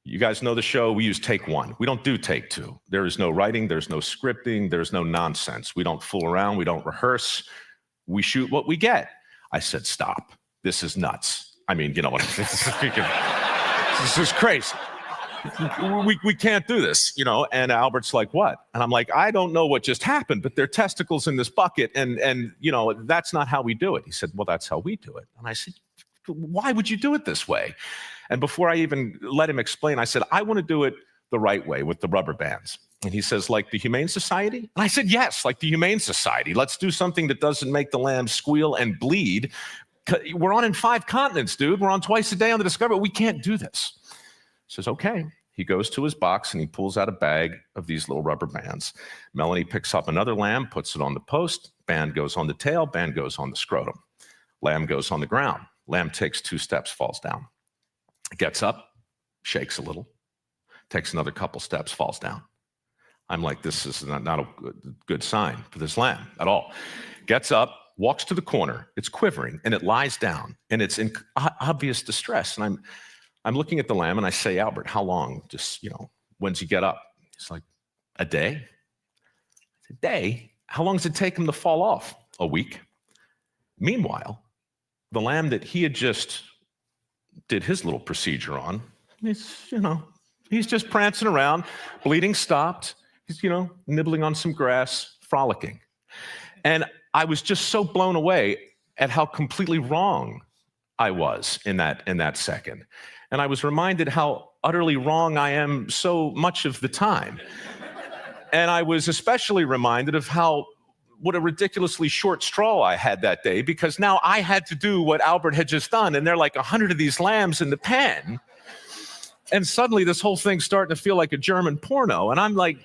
You guys know the show. We use take one. We don't do take two. There is no writing. There's no scripting. There's no nonsense. We don't fool around. We don't rehearse. We shoot what we get. I said, stop. This is nuts. I mean, you know what? This is crazy. we can't do this, you know? And Albert's like, what? And I'm like, I don't know what just happened, but there are testicles in this bucket. And you know, that's not how we do it. He said, well, that's how we do it. And I said, why would you do it this way? And before I even let him explain, I said, I want to do it the right way with the rubber bands. And he says, like the Humane Society? And I said, yes, like the Humane Society. Let's do something that doesn't make the lamb squeal and bleed. We're on in 5 continents, dude. We're on twice a day on the Discovery. We can't do this. He says, okay. He goes to his box and he pulls out a bag of these little rubber bands. Melanie picks up another lamb, puts it on the post. Band goes on the tail. Band goes on the scrotum. Lamb goes on the ground. Lamb takes 2 steps, falls down. Gets up, shakes a little, takes another couple steps, falls down. I'm like, this is not a good sign for this lamb at all. Gets up, walks to the corner. It's quivering, and it lies down, and it's in obvious distress. And I'm looking at the lamb, and I say, Albert, how long? Just, you know, when's he get up? He's like, a day. A day? How long does it take him to fall off? A week. Meanwhile, the lamb that he had just did his little procedure on, he's just prancing around, bleeding stopped. He's, nibbling on some grass, frolicking. And I was just so blown away at how completely wrong I was in that second. And I was reminded how utterly wrong I am so much of the time. And I was especially reminded of what a ridiculously short straw I had that day, because now I had to do what Albert had just done, and there are like 100 of these lambs in the pen. And suddenly this whole thing's starting to feel like a German porno. And I'm like,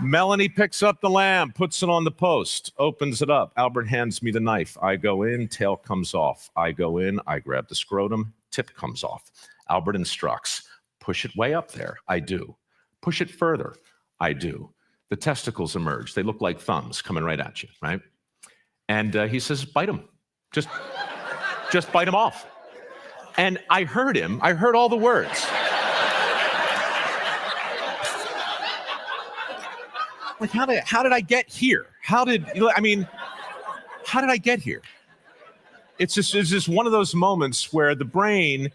Melanie picks up the lamb, puts it on the post, opens it up. Albert hands me the knife. I go in, tail comes off. I go in, I grab the scrotum, tip comes off. Albert instructs, push it way up there. I do. Push it further. I do. The testicles emerge. They look like thumbs coming right at you, right? And he says, bite them. Just bite them off. And I heard him. I heard all the words. Like, how did I get here? How did I get here? It's just one of those moments where the brain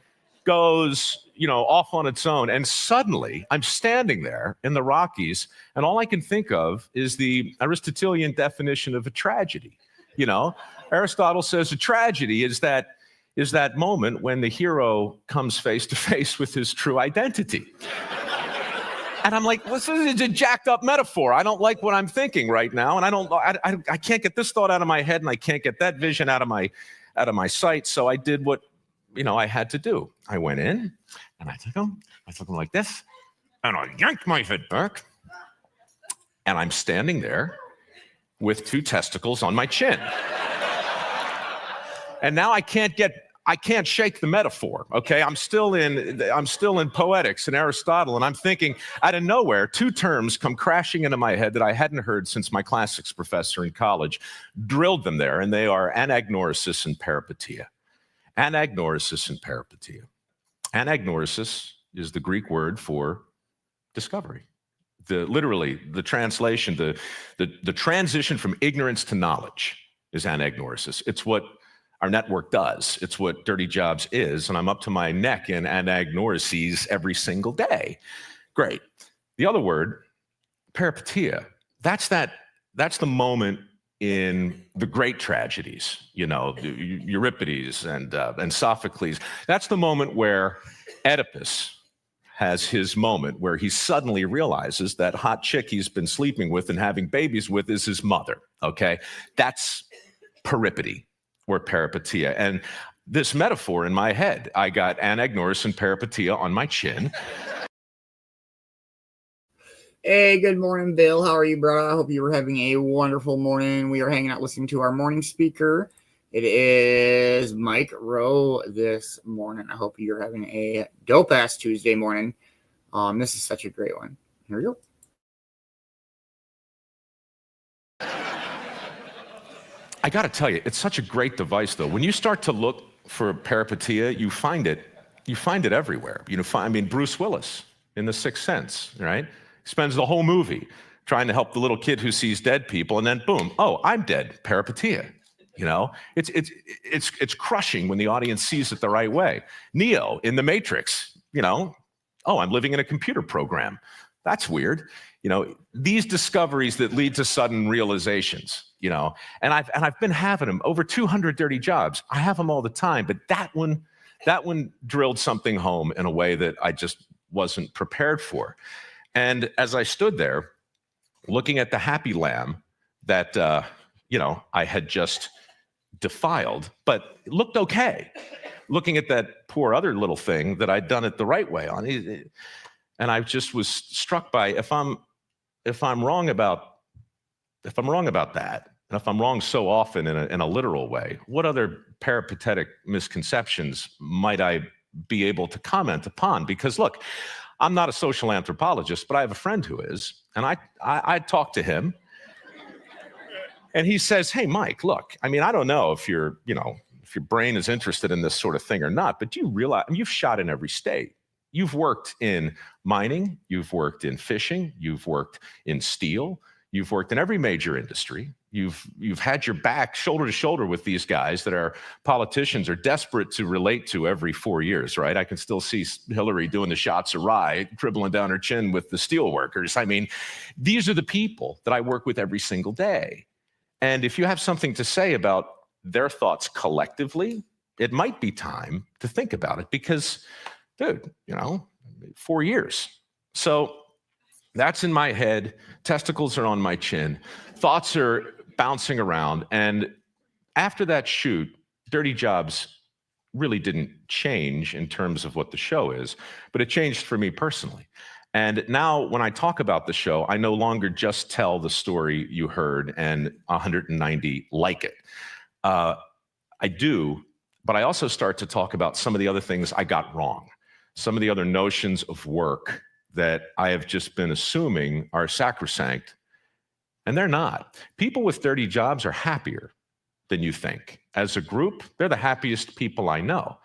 goes, off on its own. And suddenly I'm standing there in the Rockies, and all I can think of is the Aristotelian definition of a tragedy. Aristotle says a tragedy is that moment when the hero comes face to face with his true identity. And I'm like, this is a jacked up metaphor. I don't like what I'm thinking right now. And I can't get this thought out of my head, and I can't get that vision out of my sight. So I did what, I had to do. I went in and I took him like this, and I yanked my head back. And I'm standing there with 2 testicles on my chin. And now I can't shake the metaphor, okay? I'm still in poetics and Aristotle, and I'm thinking, out of nowhere, 2 terms come crashing into my head that I hadn't heard since my classics professor in college drilled them there, and they are anagnorisis and peripeteia. Anagnorisis and peripeteia. Anagnorisis is the Greek word for discovery. Literally, the translation, the transition from ignorance to knowledge is anagnorisis. It's what our network does. It's what Dirty Jobs is, and I'm up to my neck in anagnorises every single day. Great. The other word, peripeteia, that's the moment in the great tragedies, Euripides and Sophocles. That's the moment where Oedipus has his moment where he suddenly realizes that hot chick he's been sleeping with and having babies with is his mother, okay? That's peripety or peripeteia. And this metaphor in my head, I got anagnorisis and peripeteia on my chin. Hey, good morning, Bill. How are you, bro? I hope you were having a wonderful morning. We are hanging out listening to our morning speaker. It is Mike Rowe this morning. I hope you're having a dope-ass Tuesday morning. This is such a great one. Here we go. I got to tell you, it's such a great device, though. When you start to look for peripeteia, you find it everywhere. Bruce Willis in The Sixth Sense, right? Spends the whole movie trying to help the little kid who sees dead people, and then boom, oh, I'm dead, peripeteia. It's crushing when the audience sees it the right way. Neo in the Matrix, oh, I'm living in a computer program. That's weird. These discoveries that lead to sudden realizations, and I've been having them over 200 dirty jobs. I have them all the time, but that one drilled something home in a way that I just wasn't prepared for. And as I stood there looking at the happy lamb that, I had just defiled, but it looked okay. Looking at that poor other little thing that I'd done it the right way on. And I just was struck by if I'm wrong about that, and if I'm wrong so often in a literal way, what other peripatetic misconceptions might I be able to comment upon? Because look, I'm not a social anthropologist, but I have a friend who is, and I talked to him, and he says, "Hey, Mike, look, I don't know if your brain is interested in this sort of thing or not, but do you realize you've shot in every state. You've worked in mining, you've worked in fishing, you've worked in steel, you've worked in every major industry. You've had your back shoulder to shoulder with these guys that our politicians are desperate to relate to every 4 years, right? I can still see Hillary doing the shots of rye, dribbling down her chin with the steel workers. These are the people that I work with every single day. And if you have something to say about their thoughts collectively, it might be time to think about it because, dude, 4 years. So that's in my head. Testicles are on my chin. Thoughts are bouncing around. And after that shoot, Dirty Jobs really didn't change in terms of what the show is, but it changed for me personally. And now when I talk about the show, I no longer just tell the story you heard and 190 like it. I do, but I also start to talk about some of the other things I got wrong, some of the other notions of work that I have just been assuming are sacrosanct, and they're not. People with dirty jobs are happier than you think. As a group, they're the happiest people I know.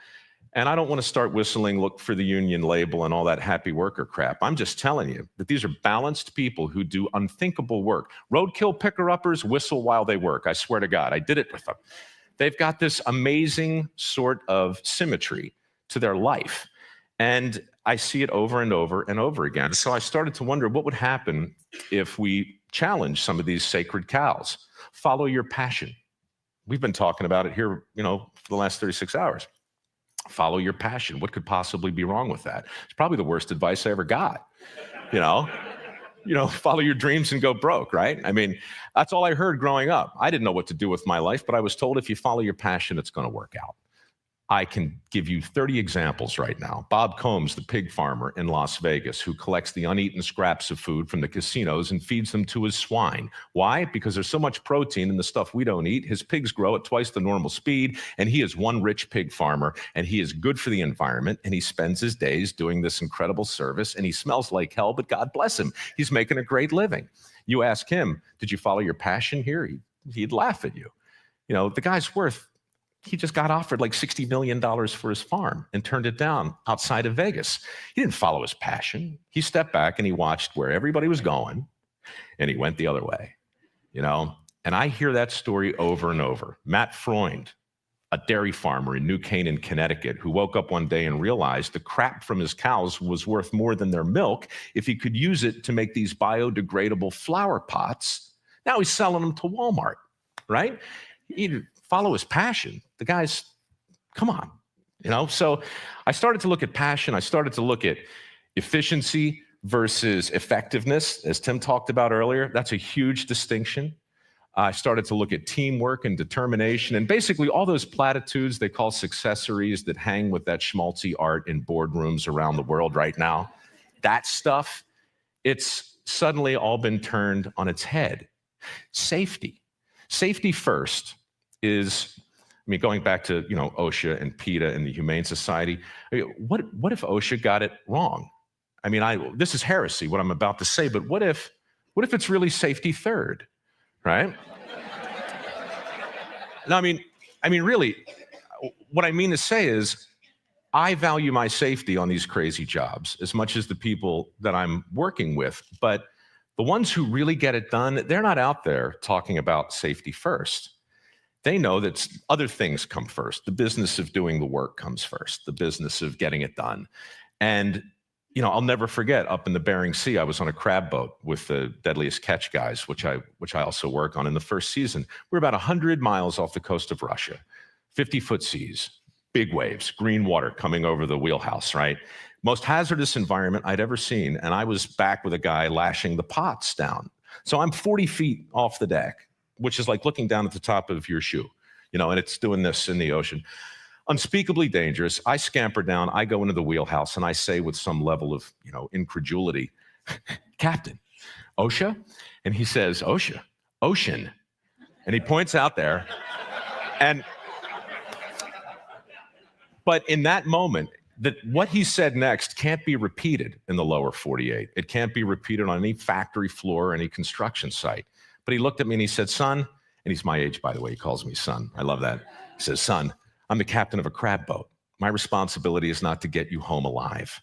And I don't want to start whistling, look for the union label and all that happy worker crap. I'm just telling you that these are balanced people who do unthinkable work. Roadkill picker-uppers whistle while they work. I swear to God, I did it with them. They've got this amazing sort of symmetry to their life. And I see it over and over and over again. So I started to wonder what would happen if we challenge some of these sacred cows. Follow your passion. We've been talking about it here, for the last 36 hours. Follow your passion. What could possibly be wrong with that? It's probably the worst advice I ever got. Follow your dreams and go broke, right? That's all I heard growing up. I didn't know what to do with my life, but I was told if you follow your passion, it's going to work out. I can give you 30 examples right now. Bob Combs, the pig farmer in Las Vegas, who collects the uneaten scraps of food from the casinos and feeds them to his swine. Why? Because there's so much protein in the stuff we don't eat. His pigs grow at twice the normal speed, and he is one rich pig farmer, and he is good for the environment, and he spends his days doing this incredible service, and he smells like hell, but God bless him. He's making a great living. You ask him, did you follow your passion here? He'd laugh at you. The guy's he just got offered like $60 million for his farm and turned it down outside of Vegas. He didn't follow his passion. He stepped back and he watched where everybody was going and he went the other way, And I hear that story over and over. Matt Freund, a dairy farmer in New Canaan, Connecticut, who woke up one day and realized the crap from his cows was worth more than their milk if he could use it to make these biodegradable flower pots. Now he's selling them to Walmart, right? He follow his passion. The guy's, come on, So I started to look at passion. I started to look at efficiency versus effectiveness, as Tim talked about earlier. That's a huge distinction. I started to look at teamwork and determination and basically all those platitudes they call successories that hang with that schmaltzy art in boardrooms around the world right now. That stuff, it's suddenly all been turned on its head. Safety. Safety first is, going back to, OSHA and PETA and the Humane Society. What if OSHA got it wrong? This is heresy, what I'm about to say, but what if it's really safety third, right? No, really, what I mean to say is I value my safety on these crazy jobs as much as the people that I'm working with, but the ones who really get it done, they're not out there talking about safety first. They know that other things come first. The business of doing the work comes first, the business of getting it done. And, you know, I'll never forget up in the Bering Sea, I was on a crab boat with the Deadliest Catch guys, which I also work on in the first season. We're about 100 miles off the coast of Russia, 50-foot seas, big waves, green water coming over the wheelhouse, right? Most hazardous environment I'd ever seen. And I was back with a guy lashing the pots down. So I'm 40 feet off the deck, which is like looking down at the top of your shoe, you know, and it's doing this in the ocean. Unspeakably dangerous. I scamper down, I go into the wheelhouse, and I say with some level of, you know, incredulity, Captain, OSHA? And he says, OSHA, ocean. And he points out there. But in that moment, what he said next can't be repeated in the lower 48. It can't be repeated on any factory floor or any construction site. But he looked at me and he said, son, and he's my age, by the way, he calls me son. I love that. He says, son, I'm the captain of a crab boat. My responsibility is not to get you home alive.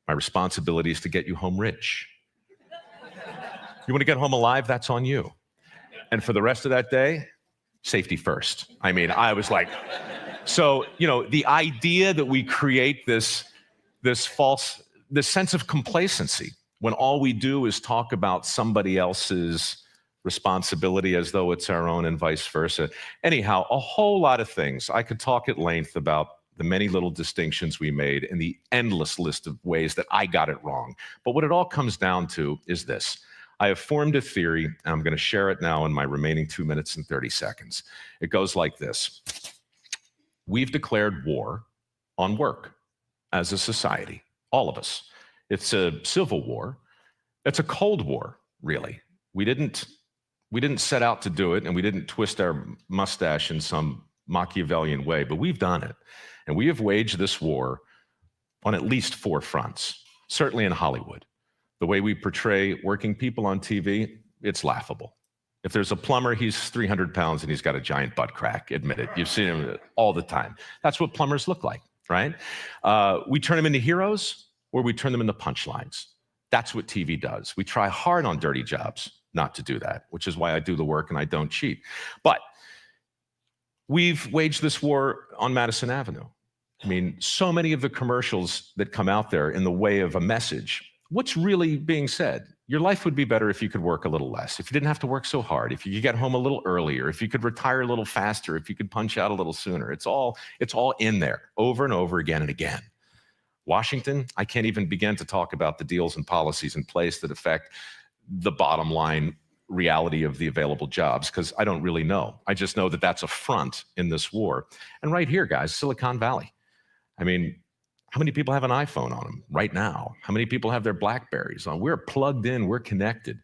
My responsibility is to get you home rich. You want to get home alive? That's on you. And for the rest of that day, safety first. I mean, I was like, so, you know, the idea that we create this sense of complacency when all we do is talk about somebody else's responsibility as though it's our own and vice versa. Anyhow, a whole lot of things. I could talk at length about the many little distinctions we made and the endless list of ways that I got it wrong. But what it all comes down to is this. I have formed a theory, and I'm going to share it now in my remaining 2 minutes and 30 seconds. It goes like this. We've declared war on work as a society, all of us. It's a civil war. It's a Cold War, really. We didn't set out to do it, and we didn't twist our mustache in some Machiavellian way, but we've done it. And we have waged this war on at least 4 fronts, certainly in Hollywood. The way we portray working people on TV, it's laughable. If there's a plumber, he's 300 pounds and he's got a giant butt crack, admit it. You've seen him all the time. That's what plumbers look like, right? We turn them into heroes or we turn them into punchlines. That's what TV does. We try hard on dirty jobs not to do that, which is why I do the work and I don't cheat. But we've waged this war on Madison Avenue. I mean, so many of the commercials that come out there in the way of a message, what's really being said? Your life would be better if you could work a little less, if you didn't have to work so hard, if you could get home a little earlier, if you could retire a little faster, if you could punch out a little sooner. It's all in there over and over again and again. Washington, I can't even begin to talk about the deals and policies in place that affect the bottom line reality of the available jobs, because I don't really know. I just know that that's a front in this war. And right here, guys, Silicon Valley. I mean, how many people have an iPhone on them right now? How many people have their Blackberries on? We're plugged in, we're connected.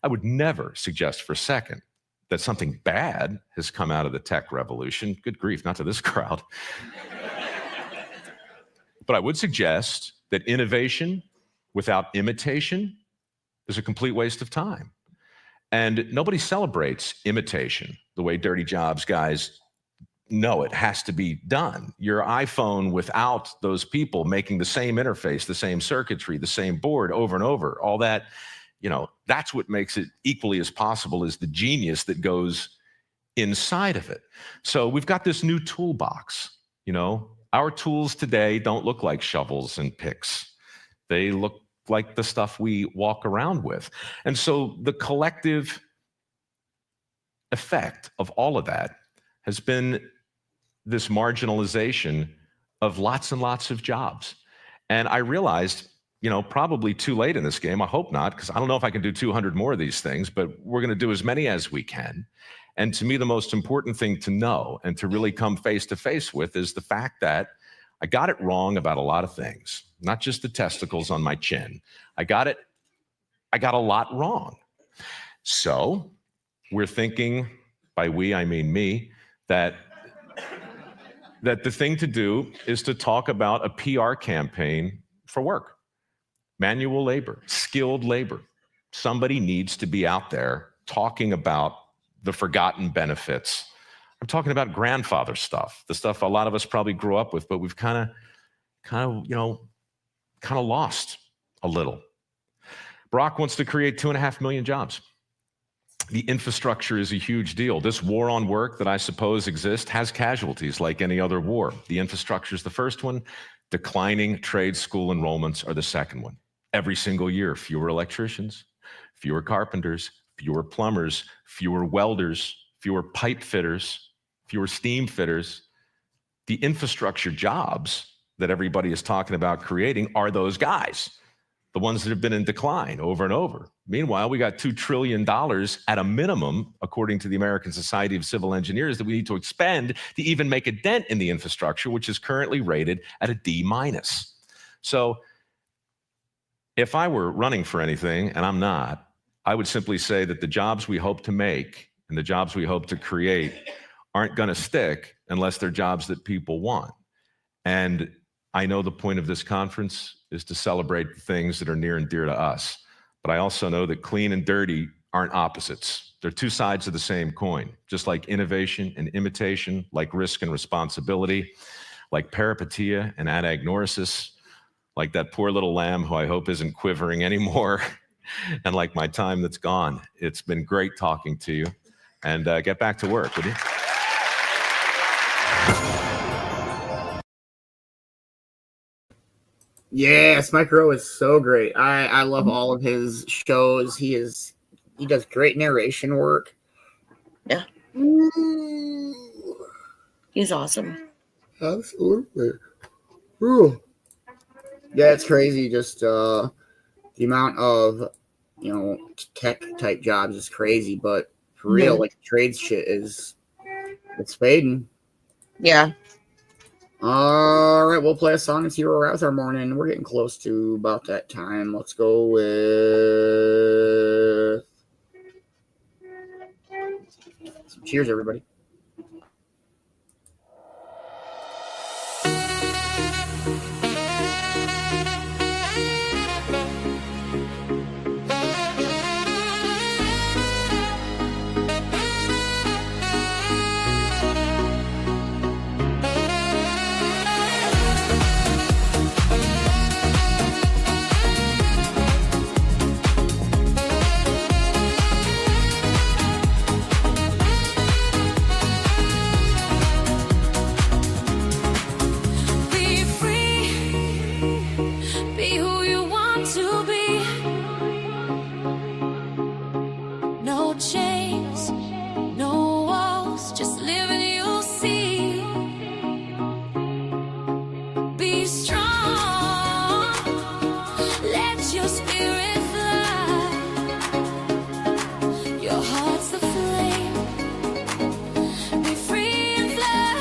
I would never suggest for a second that something bad has come out of the tech revolution. Good grief, not to this crowd. But I would suggest that innovation without imitation is a complete waste of time. And nobody celebrates imitation the way dirty jobs guys know it has to be done. Your iPhone without those people making the same interface, the same circuitry, the same board over and over, all that, you know, that's what makes it equally as possible as the genius that goes inside of it. So we've got this new toolbox, you know. Our tools today don't look like shovels and picks. They look like the stuff we walk around with. And so the collective effect of all of that has been this marginalization of lots and lots of jobs. And I realized, you know, probably too late in this game, I hope not, because I don't know if I can do 200 more of these things, but we're going to do as many as we can. And to me, the most important thing to know and to really come face to face with is the fact that I got it wrong about a lot of things, not just the testicles on my chin. I got a lot wrong. So we're thinking, by we, I mean me, that the thing to do is to talk about a PR campaign for work. Manual labor, skilled labor. Somebody needs to be out there talking about the forgotten benefits. I'm talking about grandfather stuff, the stuff a lot of us probably grew up with, but we've kind of lost a little. Brock wants to create 2.5 million jobs. The infrastructure is a huge deal. This war on work that I suppose exists has casualties like any other war. The infrastructure is the first one. Declining trade school enrollments are the second one. Every single year, fewer electricians, fewer carpenters, fewer plumbers, fewer welders, fewer pipe fitters, fewer steam fitters. The infrastructure jobs that everybody is talking about creating are those guys, the ones that have been in decline over and over. Meanwhile, we got $2 trillion at a minimum, according to the American Society of Civil Engineers, that we need to expend to even make a dent in the infrastructure, which is currently rated at a D-. So if I were running for anything, and I'm not, I would simply say that the jobs we hope to make and the jobs we hope to create aren't going to stick unless they're jobs that people want. And I know the point of this conference is to celebrate the things that are near and dear to us. But I also know that clean and dirty aren't opposites. They're two sides of the same coin, just like innovation and imitation, like risk and responsibility, like peripetia and anagnorisis, like that poor little lamb who I hope isn't quivering anymore, and like my time that's gone. It's been great talking to you, and get back to work, would you? Yes, Mike Rowe is so great. I love all of his shows. He does great narration work. Yeah. He's awesome. Absolutely. Ooh. Yeah, it's crazy. Just the amount of tech type jobs is crazy, but for real, like trades shit it's fading. Yeah. All right, we'll play a song and see where we're at with our morning. We're getting close to about that time. Let's go with cheers, everybody. No chains, no walls, just live and you'll see. Be strong, let your spirit fly. Your heart's the flame. Be free and fly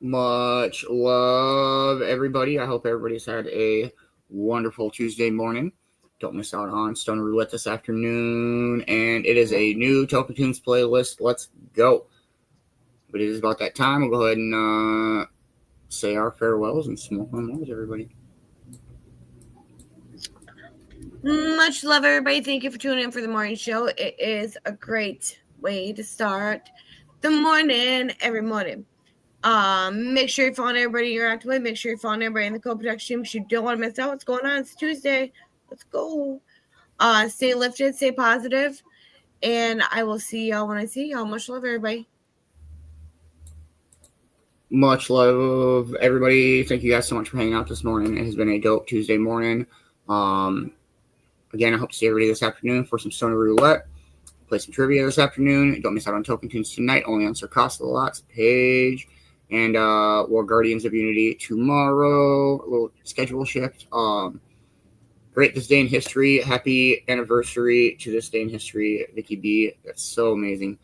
Much love, everybody. I hope everybody's had a wonderful Tuesday morning. Don't miss out on Stoner Roulette this afternoon. And it is a new Talking Tunes playlist. Let's go. But it is about that time. We'll go ahead and say our farewells and smoke on those, everybody. Much love, everybody. Thank you for tuning in for the morning show. It is a great way to start the morning every morning. Make sure you're following everybody you're active with. Make sure you're following everybody in the co-production team because you don't want to miss out what's going on. It's Tuesday. Let's go. Stay lifted, stay positive, and I will see y'all when I see y'all. Much love, everybody. Much love, everybody. Thank you guys so much for hanging out this morning. It has been a dope Tuesday morning. Again, I hope to see everybody this afternoon for some Stoner Roulette. Play some trivia this afternoon. Don't miss out on Talking Tunes tonight, only on Sir Alot's page. And we're Guardians of Unity tomorrow. A little schedule shift. Great this day in history. Happy anniversary to this day in history, Vicki B. That's so amazing.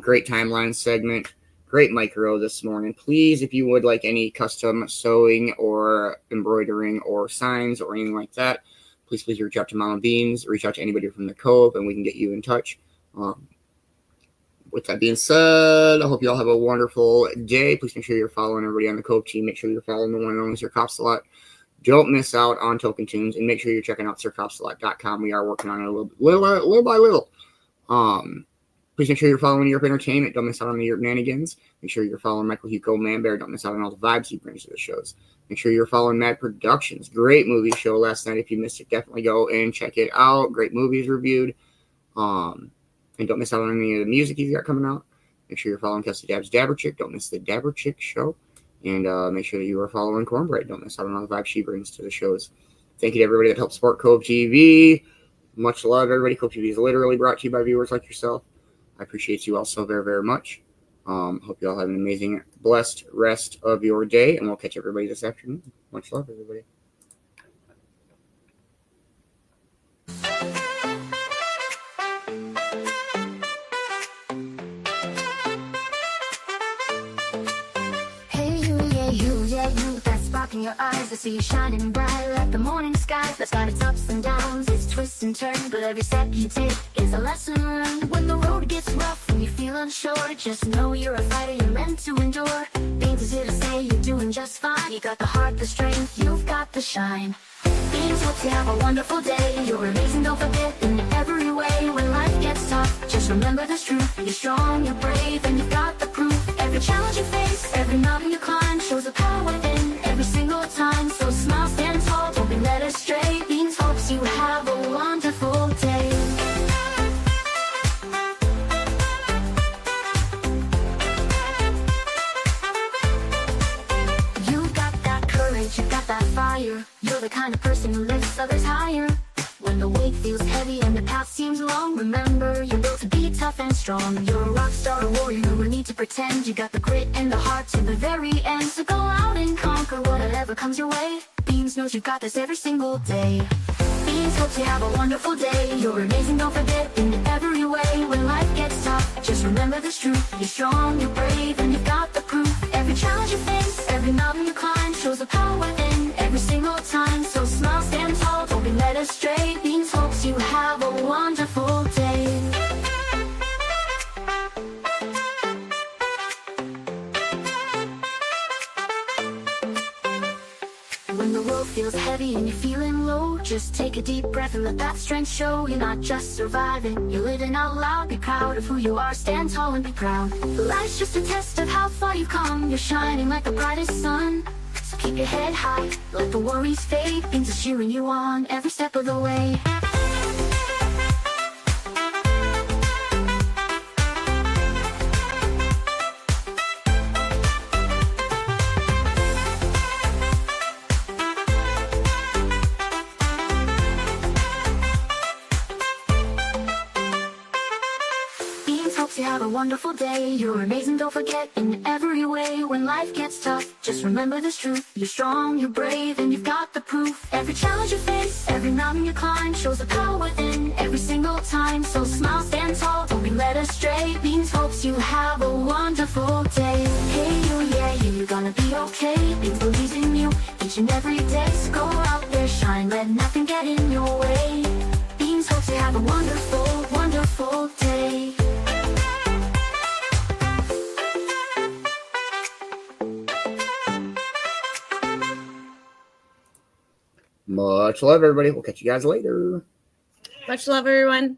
Great timeline segment. Great micro this morning. Please, if you would like any custom sewing or embroidering or signs or anything like that, please reach out to Mama Beanz. Reach out to anybody from the Cove, and we can get you in touch. With that being said, I hope you all have a wonderful day. Please make sure you're following everybody on the Cove team. Make sure you're following the one and only Sir Alot. Don't miss out on Talking Tunes, and make sure you're checking out SirCalot.com. We are working on it little by little. Please make sure you're following Europe Entertainment. Don't miss out on the Europe Nanigans. Make sure you're following Michael Hugo Manbear. Don't miss out on all the vibes he brings to the shows. Make sure you're following Mad Productions. Great movie show last night. If you missed it, definitely go and check it out. Great movies reviewed. And don't miss out on any of the music he's got coming out. Make sure you're following Kelsey Dab's Dabber Chick. Don't miss the Dabber Chick show. And make sure that you are following Cornbread. Don't miss out on all the vibes she brings to the shows. Thank you to everybody that helped support Cove-TV. Much love, everybody. Cove-TV is literally brought to you by viewers like yourself. I appreciate you all so very, very much. Hope you all have an amazing, blessed rest of your day. And we'll catch everybody this afternoon. Much love, everybody. In your eyes, I see you shining bright like the morning sky. That's got its ups and downs, its twists and turns, but every step you take is a lesson learned. When the road gets rough and you feel unsure, just know you're a fighter, you're meant to endure. Beanz is here to say you're doing just fine. You got the heart, the strength, you've got the shine. Beanz hopes you have a wonderful day. You're amazing, don't forget, in every way. When life gets tough, just remember this truth. You're strong, you're brave, and you've got the proof. Every challenge you face, every mountain you climb, shows the power within every single time. So smile, stand tall, don't be led astray. Beanz hopes you have a wonderful day. You got that courage, you got that fire. You're the kind of person who lifts others higher. When the weight feels heavy and the path seems long, remember you're built to be tough and strong. You're a rock star, a warrior, no need to pretend. You got the grit and the heart to the very end. So go out and conquer whatever comes your way. Beanz knows you've got this every single day. Beanz hopes you have a wonderful day. You're amazing, don't forget, in every way. When life gets tough, just remember this truth. You're strong, you're brave, and you've got the proof. Every challenge you face, every mountain you climb, shows the power within every single time. So smile, stand tall, don't be led astray. Beanz hopes you have a wonderful day. When the world feels heavy and you're feeling low, just take a deep breath and let that strength show. You're not just surviving, you're living out loud. Be proud of who you are, stand tall and be proud. Life's just a test of how far you've come. You're shining like the brightest sun. So keep your head high, let the worries fade. Beanz is cheering you on every step of the way. You have a wonderful day. You're amazing, don't forget, in every way. When life gets tough, just remember this truth. You're strong, you're brave, and you've got the proof. Every challenge you face, every mountain you climb, shows the power within every single time. So smile, stand tall, don't be led astray. Beanz hopes you have a wonderful day. Hey you, yeah you, you're gonna each and every day. So go out there, shine, let nothing get in your way. Beanz hopes you have a wonderful, wonderful day. Much love, everybody. We'll catch you guys later. Much love, everyone.